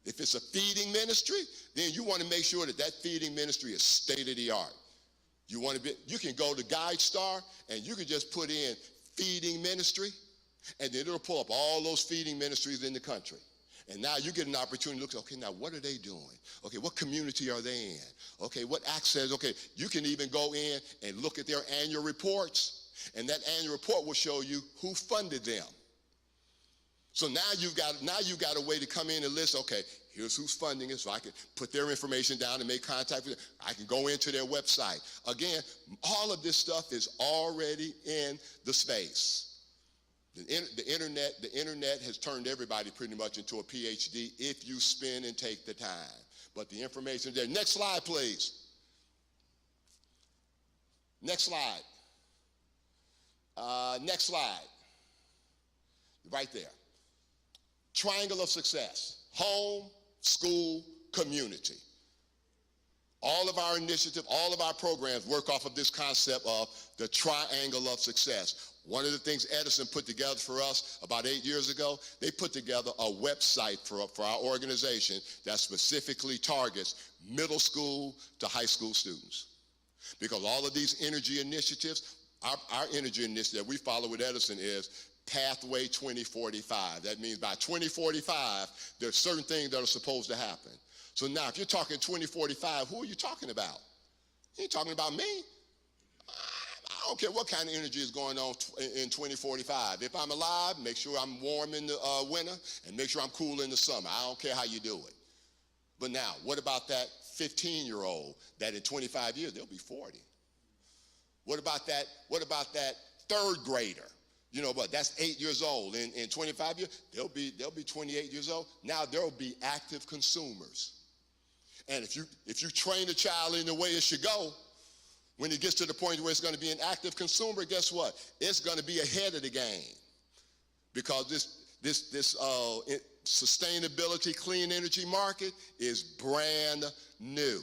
If it's a feeding ministry, then you want to make sure that that feeding ministry is state of the art. You can go to GuideStar and you can just put in feeding ministry, and then it'll pull up all those feeding ministries in the country. And now you get an opportunity to look, okay, now what are they doing? Okay, what community are they in? Okay, what access? Okay, you can even go in and look at their annual reports, and that annual report will show you who funded them. So now you've got a way to come in and list, okay, here's who's funding it, so I can put their information down and make contact with them. I can go into their website. Again, all of this stuff is already in the space. The internet has turned everybody pretty much into a PhD if you spend and take the time. But the information is there. Next slide, please. Next slide. Next slide. Right there. Triangle of success. Home, school, community. All of our initiatives, all of our programs work off of this concept of the triangle of success. One of the things Edison put together for us about 8 years ago, they put together a website for our organization that specifically targets middle school to high school students. Because all of these energy initiatives, our energy initiative that we follow with Edison is Pathway 2045. That means by 2045, there's certain things that are supposed to happen. So now, if you're talking 2045, who are you talking about? You ain't talking about me. I don't care what kind of energy is going on in 2045. If I'm alive, make sure I'm warm in the winter and make sure I'm cool in the summer. I don't care how you do it. But now, what about that 15-year-old that in 25 years, they'll be 40? What about that third grader? You know, but that's 8 years old. In 25 years, they'll be 28 years old. Now there will be active consumers. And if you train a child in the way it should go, when it gets to the point where it's going to be an active consumer, guess what? It's going to be ahead of the game. Because this sustainability clean energy market is brand new.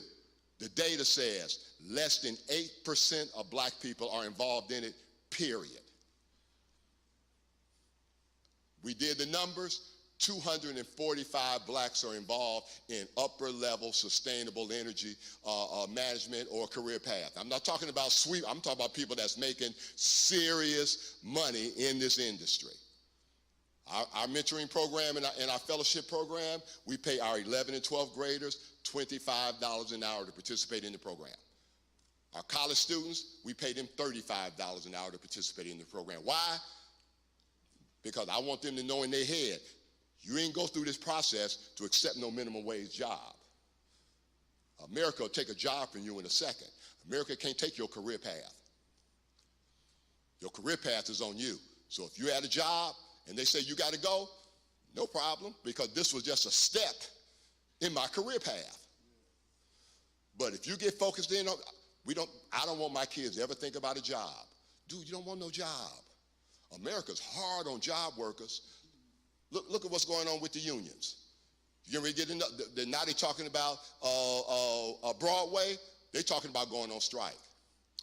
The data says less than 8% of black people are involved in it, period. We did the numbers. 245 blacks are involved in upper-level sustainable energy management or career path. I'm not talking about sweep. I'm talking about people that's making serious money in this industry. Our mentoring program and our fellowship program, we pay our 11 and 12 graders $25 an hour to participate in the program. Our college students, we pay them $35 an hour to participate in the program. Why? Because I want them to know in their head, you ain't go through this process to accept no minimum wage job. America will take a job from you in a second. America can't take your career path. Your career path is on you. So if you're at a job and they say you got to go, no problem, because this was just a step in my career path. But if you get focused in on, I don't want my kids to ever think about a job. Dude, you don't want no job. America's hard on job workers. Look at what's going on with the unions. You get now they're talking about Broadway. They're talking about going on strike.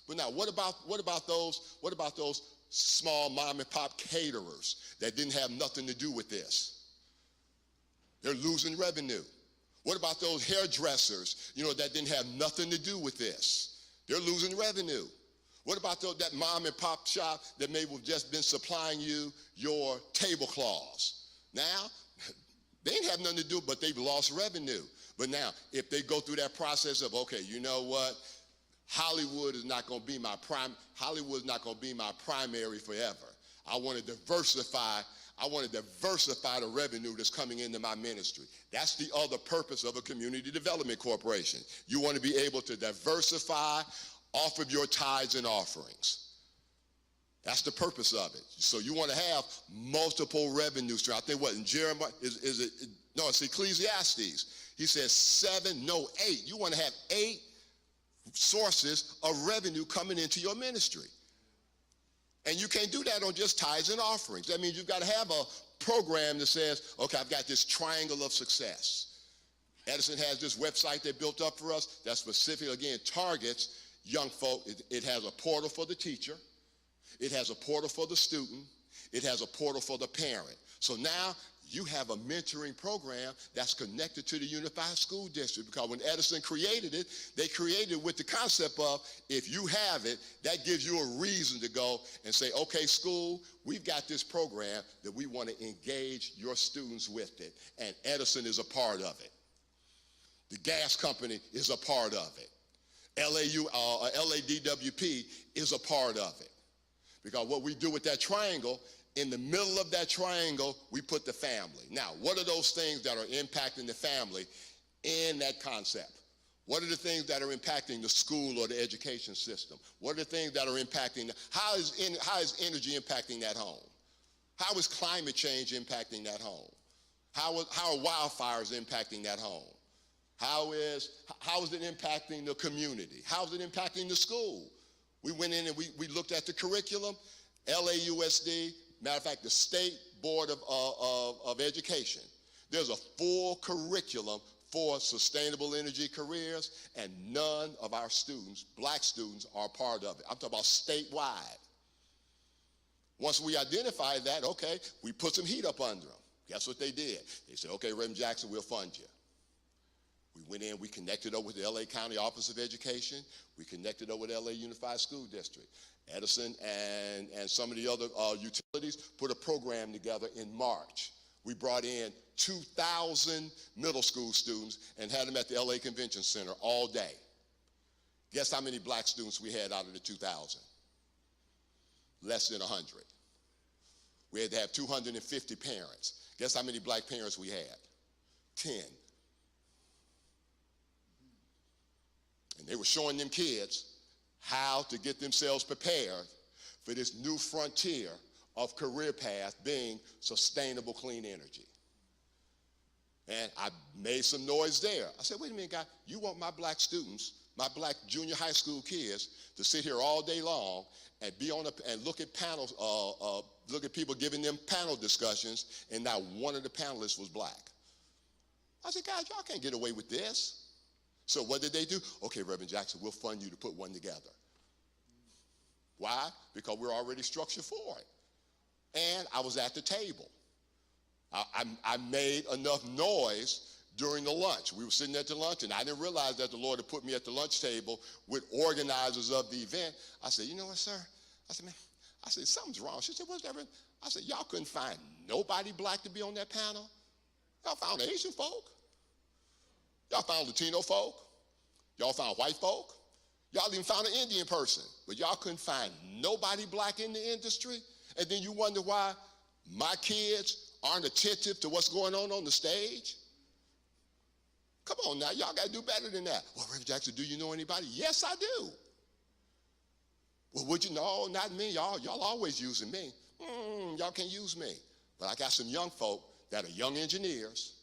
But now, what about those small mom and pop caterers that didn't have nothing to do with this? They're losing revenue. What about those hairdressers, that didn't have nothing to do with this? They're losing revenue. What about that mom and pop shop that may have just been supplying you your tablecloths? Now, they ain't have nothing to do, but they've lost revenue. But now, if they go through that process of, okay, you know what? Hollywood is not going to be my primary forever. I want to diversify the revenue that's coming into my ministry. That's the other purpose of a community development corporation. You want to be able to diversify off of your tithes and offerings. That's the purpose of it. So you want to have multiple revenue streams. I think what in Jeremiah it's Ecclesiastes. He says 8. You want to have 8 sources of revenue coming into your ministry. And you can't do that on just tithes and offerings. That means you've got to have a program that says, okay, I've got this triangle of success. Edison has this website they built up for us that specifically, again, targets young folk. It has a portal for the teacher. It has a portal for the student. It has a portal for the parent. So now you have a mentoring program that's connected to the Unified School District, because when Edison created it, they created it with the concept of, if you have it, that gives you a reason to go and say, okay, school, we've got this program that we want to engage your students with it, and Edison is a part of it. The gas company is a part of it. LADWP is a part of it. Because what we do with that triangle, in the middle of that triangle, we put the family. Now, what are those things that are impacting the family in that concept? What are the things that are impacting the school or the education system? What are the things that are impacting, how is energy impacting that home? How is climate change impacting that home? How are wildfires impacting that home? How is it impacting the community? How is it impacting the school? We went in and we looked at the curriculum. LAUSD, matter of fact, the State Board of Education, there's a full curriculum for sustainable energy careers, and none of our students, black students, are part of it. I'm talking about statewide. Once we identified that, okay, we put some heat up under them. Guess what they did? They said, okay, Reverend Jackson, we'll fund you. We went in, we connected up with the LA County Office of Education. We connected up with LA Unified School District. Edison and some of the other utilities put a program together in March. We brought in 2,000 middle school students and had them at the LA Convention Center all day. Guess how many black students we had out of the 2,000? Less than 100. We had to have 250 parents. Guess how many black parents we had? 10. And they were showing them kids how to get themselves prepared for this new frontier of career path being sustainable clean energy. And I made some noise there. I said, wait a minute, guy, you want my black students, my black junior high school kids to sit here all day long and be on and look at panels, look at people giving them panel discussions, and not one of the panelists was black. I said, guys, y'all can't get away with this. So what did they do? Okay, Reverend Jackson, we'll fund you to put one together. Why? Because we're already structured for it. And I was at the table. I made enough noise during the lunch. We were sitting at the lunch, and I didn't realize that the Lord had put me at the lunch table with organizers of the event. I said, you know what, sir? I said, man, something's wrong. She said, what's that? I said, y'all couldn't find nobody black to be on that panel? Y'all found Asian folk? Y'all found Latino folk? Y'all found white folk? Y'all even found an Indian person, but y'all couldn't find nobody black in the industry? And then you wonder why my kids aren't attentive to what's going on the stage? Come on now, y'all gotta do better than that. Well, Reverend Jackson, do you know anybody? Yes, I do. Well, would you know? Not me, y'all always using me. Y'all can't use me. But I got some young folk that are young engineers,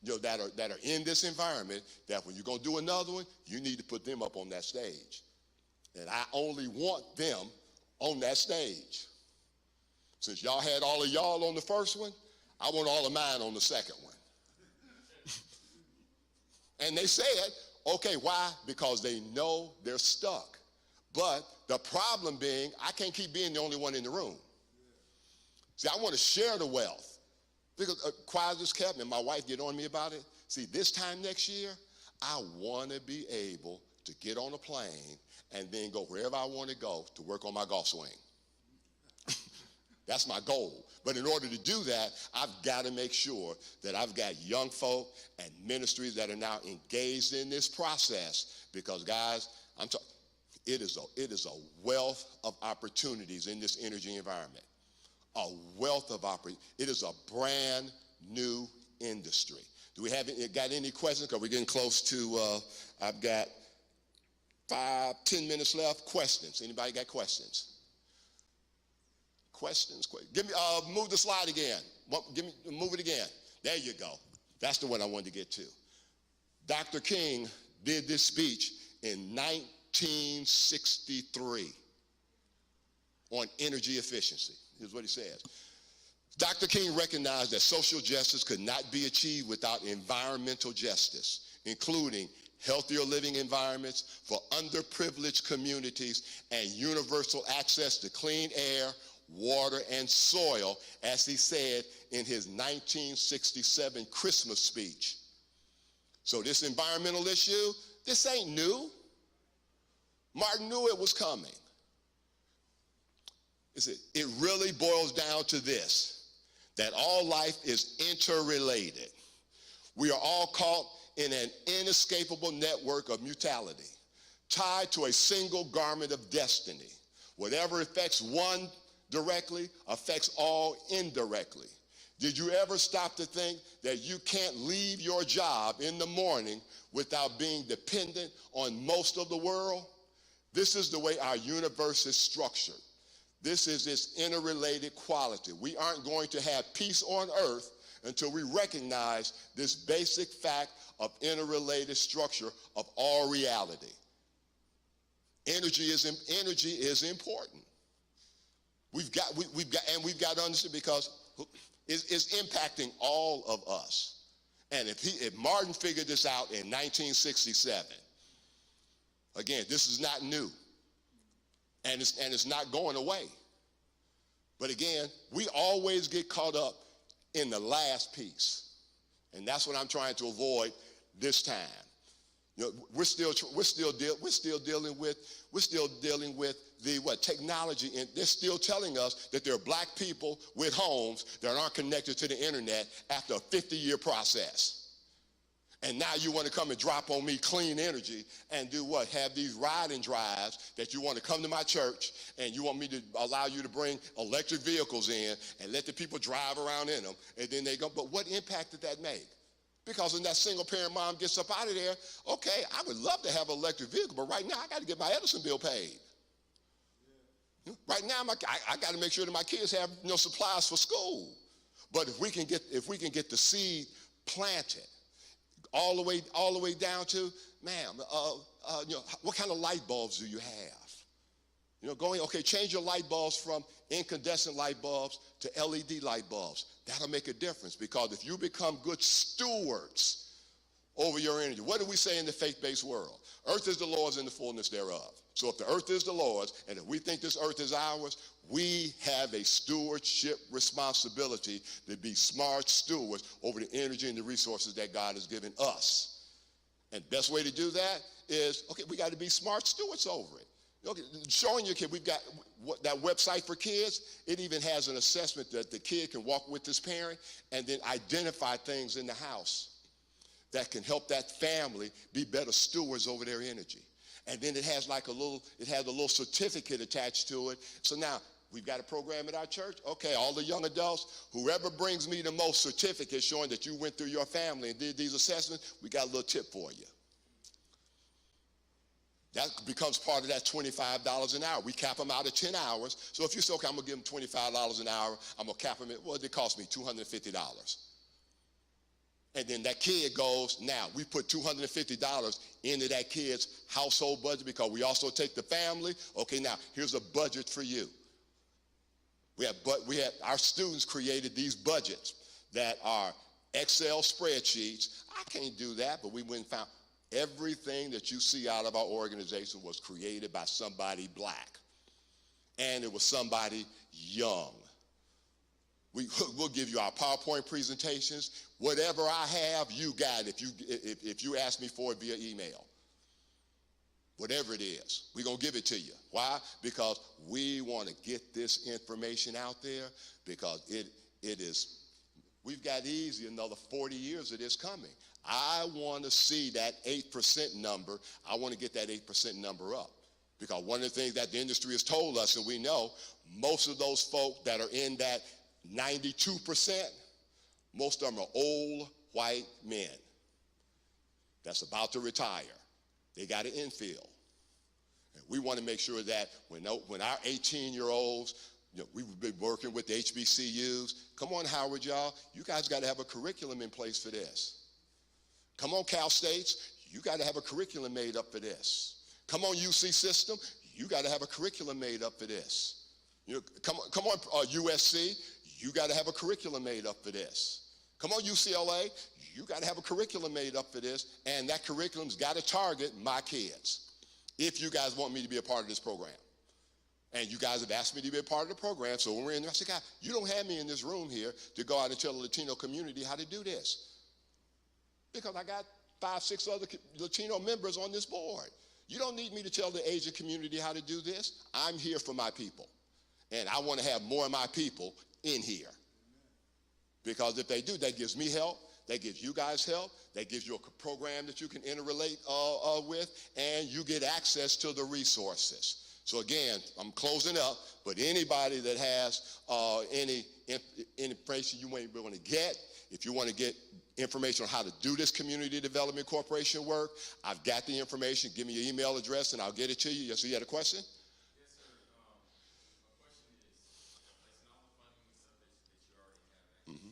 that are in this environment, that when you're gonna do another one, you need to put them up on that stage. And I only want them on that stage. Since y'all had all of y'all on the first one, I want all of mine on the second one. And they said, okay, why? Because they know they're stuck. But the problem being, I can't keep being the only one in the room. See, I want to share the wealth. Because quiet as kept, and my wife get on me about it. See, this time next year, I want to be able to get on a plane and then go wherever I want to go to work on my golf swing. That's my goal. But in order to do that, I've got to make sure that I've got young folk and ministries that are now engaged in this process. Because, guys, it is a wealth of opportunities in this energy environment. A wealth of opportunities. It is a brand new industry. Do we got any questions? Because we're getting close to, I've got 5-10 minutes left. Questions? Anybody got questions? Questions? Give me, move the slide again. Move it again. There you go. That's the one I wanted to get to. Dr. King did this speech in 1963 on energy efficiency. Here's what he says. Dr. King recognized that social justice could not be achieved without environmental justice, including healthier living environments for underprivileged communities and universal access to clean air, water, and soil, as he said in his 1967 Christmas speech. So this environmental issue, this ain't new. Martin knew it was coming. It really boils down to this, that all life is interrelated. We are all caught in an inescapable network of mutuality, tied to a single garment of destiny. Whatever affects one directly affects all indirectly. Did you ever stop to think that you can't leave your job in the morning without being dependent on most of the world? This is the way our universe is structured. This is its interrelated quality. We aren't going to have peace on earth until we recognize this basic fact of interrelated structure of all reality. Energy is important. We've got to understand, because it's impacting all of us. And if Martin figured this out in 1967, again, this is not new. And it's not going away. But again, we always get caught up in the last piece. And that's what I'm trying to avoid this time. You know, we're still dealing with the technology, and they're still telling us that there are black people with homes that aren't connected to the internet after a 50-year process. And now you want to come and drop on me clean energy and do what? Have these ride and drives that you want to come to my church, and you want me to allow you to bring electric vehicles in and let the people drive around in them, and then they go, but what impact did that make? Because when that single parent mom gets up out of there, okay, I would love to have an electric vehicle, but right now I got to get my Edison bill paid. Yeah. Right now I got to make sure that my kids have supplies for school. But if we can get the seed planted, all the way down to, ma'am, what kind of light bulbs do you have? Change your light bulbs from incandescent light bulbs to LED light bulbs. That'll make a difference, because if you become good stewards over your energy. What do we say in the faith-based world? Earth is the Lord's and the fullness thereof. So if the earth is the Lord's, and if we think this earth is ours, we have a stewardship responsibility to be smart stewards over the energy and the resources that God has given us. And the best way to do that is, okay, we got to be smart stewards over it. Okay, showing your kid, we've got that website for kids. It even has an assessment that the kid can walk with his parent and then identify things in the house that can help that family be better stewards over their energy. And then it has a little certificate attached to it. So now we've got a program at our church. Okay, all the young adults, whoever brings me the most certificates showing that you went through your family and did these assessments, we got a little tip for you. That becomes part of that $25 an hour. We cap them out at 10 hours. So if you say, okay, I'm going to give them $25 an hour, I'm going to cap them at, well, it cost me $250. And then that kid goes, now we put $250 into that kid's household budget because we also take the family. Okay, now here's a budget for you. Our students created these budgets that are Excel spreadsheets. I can't do that, but we went and found everything that you see out of our organization was created by somebody black. And it was somebody young. We'll give you our PowerPoint presentations. Whatever I have, you got it if you ask me for it via email. Whatever it is, we're going to give it to you. Why? Because we want to get this information out there because we've got easy another 40 years of this coming. I want to see that 8% number. I want to get that 8% number up. Because one of the things that the industry has told us, and we know, most of those folk that are in that 92%, most of them are old white men that's about to retire. They got an infield. And we want to make sure that when our 18-year-olds, we've been working with the HBCUs. Come on, Howard, y'all. You guys got to have a curriculum in place for this. Come on, Cal States. You got to have a curriculum made up for this. Come on, UC System. You got to have a curriculum made up for this. Come on, USC. You got to have a curriculum made up for this. Come on, UCLA. You got to have a curriculum made up for this, and that curriculum's got to target my kids if you guys want me to be a part of this program. And you guys have asked me to be a part of the program, so when we're in there, I said, God, you don't have me in this room here to go out and tell the Latino community how to do this. Because I got 5, 6 other Latino members on this board. You don't need me to tell the Asian community how to do this. I'm here for my people. And I want to have more of my people in here. Because if they do, that gives me help. That gives you guys help. That gives you a program that you can interrelate with. And you get access to the resources. So again, I'm closing up. But anybody that has any information you may want to get, if you want to get information on how to do this Community Development Corporation work, I've got the information. Give me your email address and I'll get it to you. Yes, so you had a question? Yes, sir. My question is, based on all the funding and stuff that you already have access to,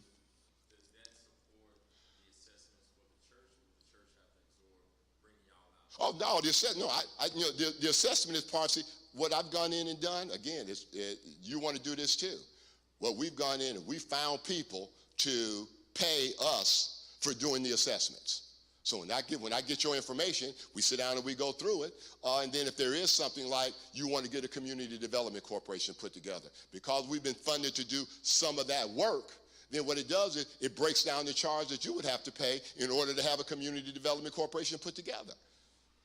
does that support the assessments for the church, or would the church have to absorb bringing y'all out? Oh, no, the assessment is partially what I've gone in and done. Again, you want to do this too. Well, we've gone in and we found people to pay us for doing the assessments. So when I get your information, we sit down and we go through it. And then if there is something like you want to get a Community Development Corporation put together, because we've been funded to do some of that work, then what it does is it breaks down the charge that you would have to pay in order to have a Community Development Corporation put together.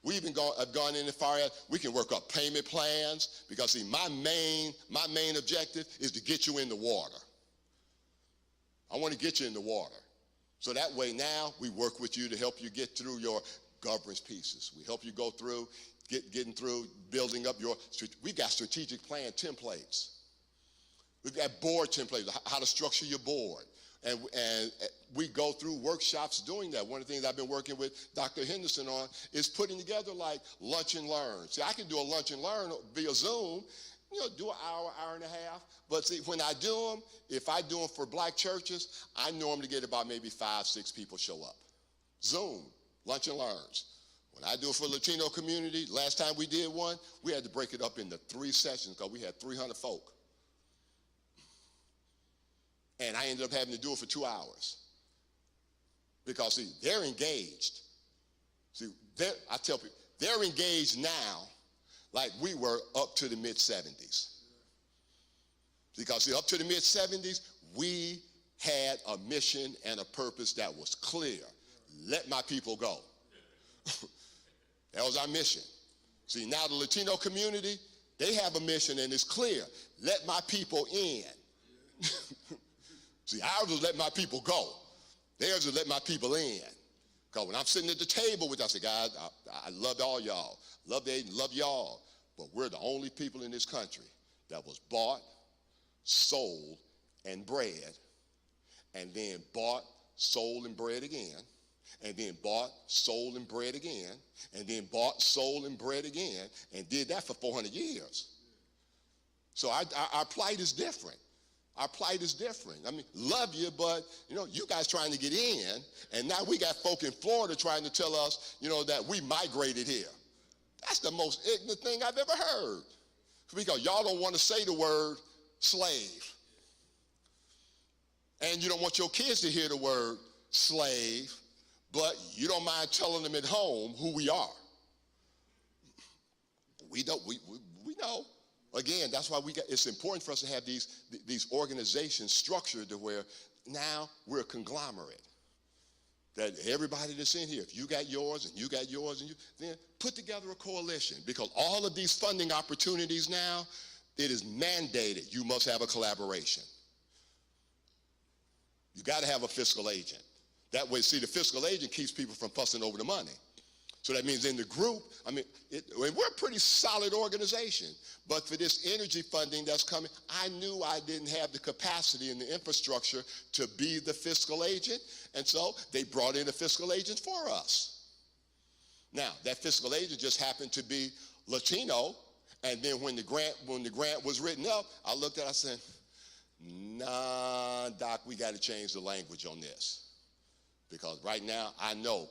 We even have gone in as far as we can work up payment plans, because see, my main objective is to get you in the water. I want to get you in the water. So that way now we work with you to help you get through your governance pieces. We help you go through, getting through, building up we've got strategic plan templates. We've got board templates, how to structure your board. And we go through workshops doing that. One of the things I've been working with Dr. Henderson on is putting together like lunch and learn. See, I can do a lunch and learn via Zoom, do an hour and a half. But see, when I do them, if I do them for black churches, I normally get about maybe 5, 6 people show up. Zoom, lunch and learns. When I do it for Latino community, last time we did one, we had to break it up into 3 sessions because we had 300 folk. And I ended up having to do it for 2 hours. Because see, they're engaged. See, I tell people, they're engaged now like we were up to the mid-'70s. Because see, up to the mid-'70s, we had a mission and a purpose that was clear. Let my people go. That was our mission. See, now the Latino community, they have a mission and it's clear. Let my people in. See, ours was let my people go. Theirs is let my people in. Because when I'm sitting at the table with, I say, guys, I love all y'all. Love Aiden, love y'all. But we're the only people in this country that was bought, sold, and bred, and then bought, sold, and bred again, and then bought, sold, and bred again, and then bought, sold, and bred again, and did that for 400 years. So our plight is different. Our plight is different. I mean, love you, but, you guys trying to get in, and now we got folk in Florida trying to tell us, that we migrated here. That's the most ignorant thing I've ever heard. Because y'all don't want to say the word slave. And you don't want your kids to hear the word slave, but you don't mind telling them at home who we are. We know. Again, that's why it's important for us to have these organizations structured to where now we're a conglomerate. That everybody that's in here, if you got yours and you got yours, then put together a coalition. Because all of these funding opportunities now, it is mandated you must have a collaboration. You got to have a fiscal agent. That way, see, the fiscal agent keeps people from fussing over the money. So that means in the group, we're a pretty solid organization. But for this energy funding that's coming, I knew I didn't have the capacity and the infrastructure to be the fiscal agent. And so they brought in a fiscal agent for us. Now, that fiscal agent just happened to be Latino. And then when the grant was written up, I looked at it, I said, nah, Doc, we got to change the language on this. Because right now, I know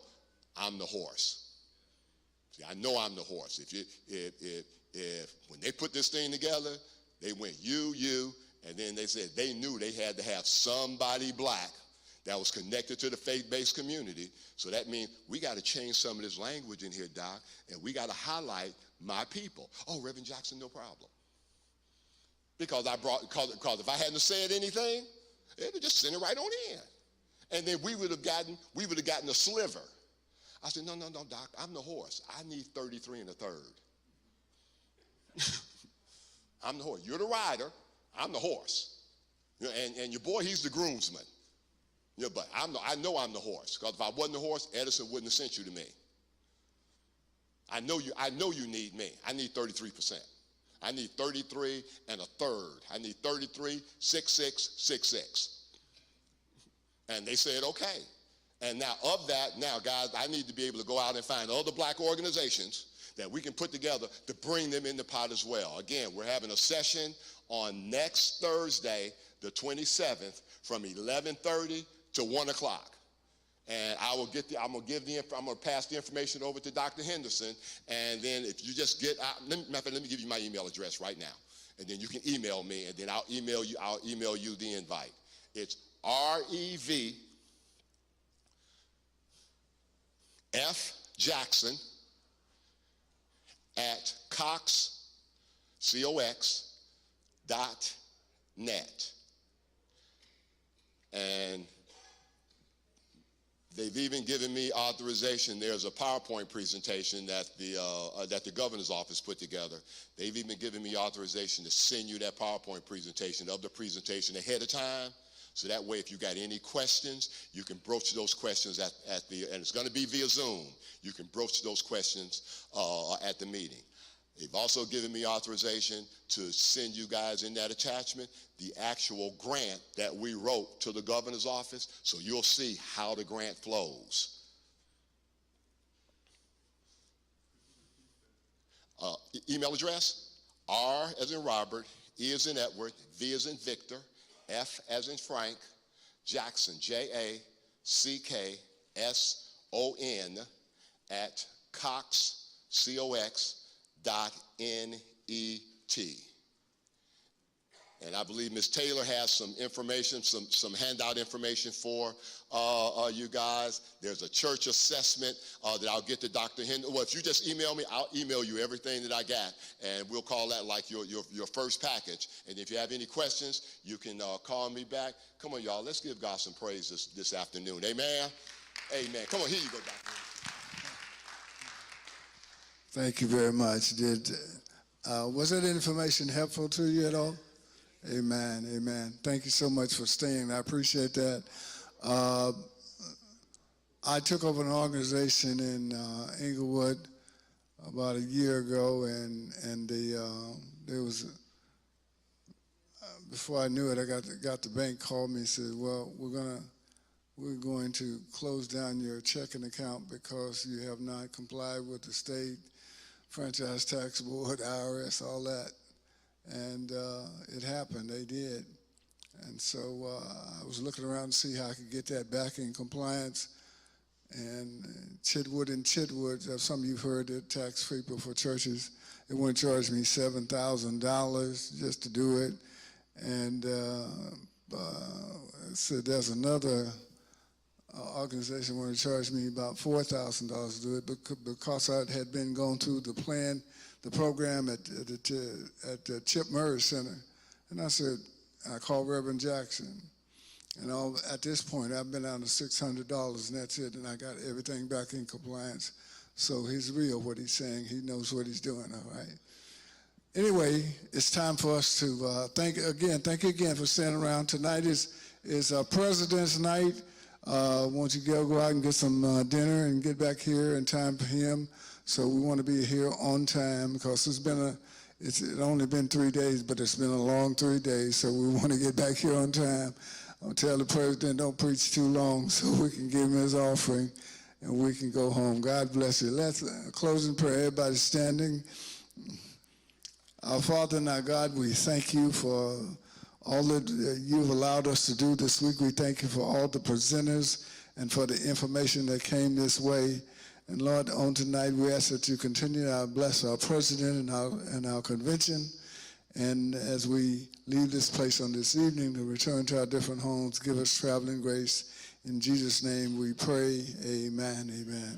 I'm the horse. See, I know I'm the horse. If when they put this thing together, they went you, and then they said they knew they had to have somebody black that was connected to the faith-based community. So that means we got to change some of this language in here, Doc, and we got to highlight my people. Oh, Reverend Jackson, no problem. Because if I hadn't said anything, they would just send it right on in. And then we would have gotten a sliver. I said, no, Doc, I'm the horse. I need 33 1/3. I'm the horse. You're the rider. I'm the horse. And your boy, he's the groomsman. But I know I'm the horse. Because if I wasn't the horse, Edison wouldn't have sent you to me. I know you need me. I need 33%. I need 33 1/3. I need 33, 66, 66. And they said, okay. And now of that, guys, I need to be able to go out and find other black organizations that we can put together to bring them in the pot as well. Again, we're having a session on next Thursday, the 27th, from 11:30 to 1 o'clock. And I'm gonna pass the information over to Dr. Henderson. And then if you just let me give you my email address right now. And then you can email me, and then I'll email you the invite. It's REVJackson@cox.net. And they've even given me authorization. There's a PowerPoint presentation that the governor's office put together. They've even given me authorization to send you that PowerPoint presentation ahead of time. So that way, if you got any questions, you can broach those questions and it's going to be via Zoom. You can broach those questions at the meeting. They've also given me authorization to send you guys in that attachment the actual grant that we wrote to the governor's office, so you'll see how the grant flows. Email address, R as in Robert, E as in Edward, V as in Victor, F as in Frank, Jackson, JACKSON @cox.net. And I believe Ms. Taylor has some information, some handout information for you guys. There's a church assessment that I'll get to Dr. Hendon. Well, if you just email me, I'll email you everything that I got, and we'll call that like your first package. And if you have any questions, you can call me back. Come on, y'all. Let's give God some praise this afternoon. Amen. Amen. Come on, here you go, Dr. Thank you very much. Was that information helpful to you at all? Amen, amen. Thank you so much for staying. I appreciate that. I took over an organization in Inglewood about a year ago, and there was, before I knew it, I got the bank called me and said, well, we're going to close down your checking account because you have not complied with the state franchise tax board, IRS, all that. And it happened, they did. And so I was looking around to see how I could get that back in compliance. And Chitwood, some of you heard it, tax-free for churches, it wouldn't charge me $7,000 just to do it. And so there's another organization wanted to charge me about $4,000 to do it because I had been going through the program at the Chip Murray Center. And I said, I called Reverend Jackson. And at this point, I've been down to $600, and that's it, and I got everything back in compliance. So he's real what he's saying. He knows what he's doing, all right? Anyway, it's time for us to thank you again for staying around. Tonight is President's Night. Won't you go out and get some dinner and get back here in time for him? So we want to be here on time because it's only been 3 days, but it's been a long 3 days, so we want to get back here on time. I'll tell the president don't preach too long so we can give him his offering and we can go home. God bless you. Let's close in prayer. Everybody standing. Our Father and our God, we thank you for all that you've allowed us to do this week. We thank you for all the presenters and for the information that came this way. And Lord, on tonight, we ask that you continue to bless our president and our convention. And as we leave this place on this evening to return to our different homes, give us traveling grace. In Jesus' name we pray, amen, amen.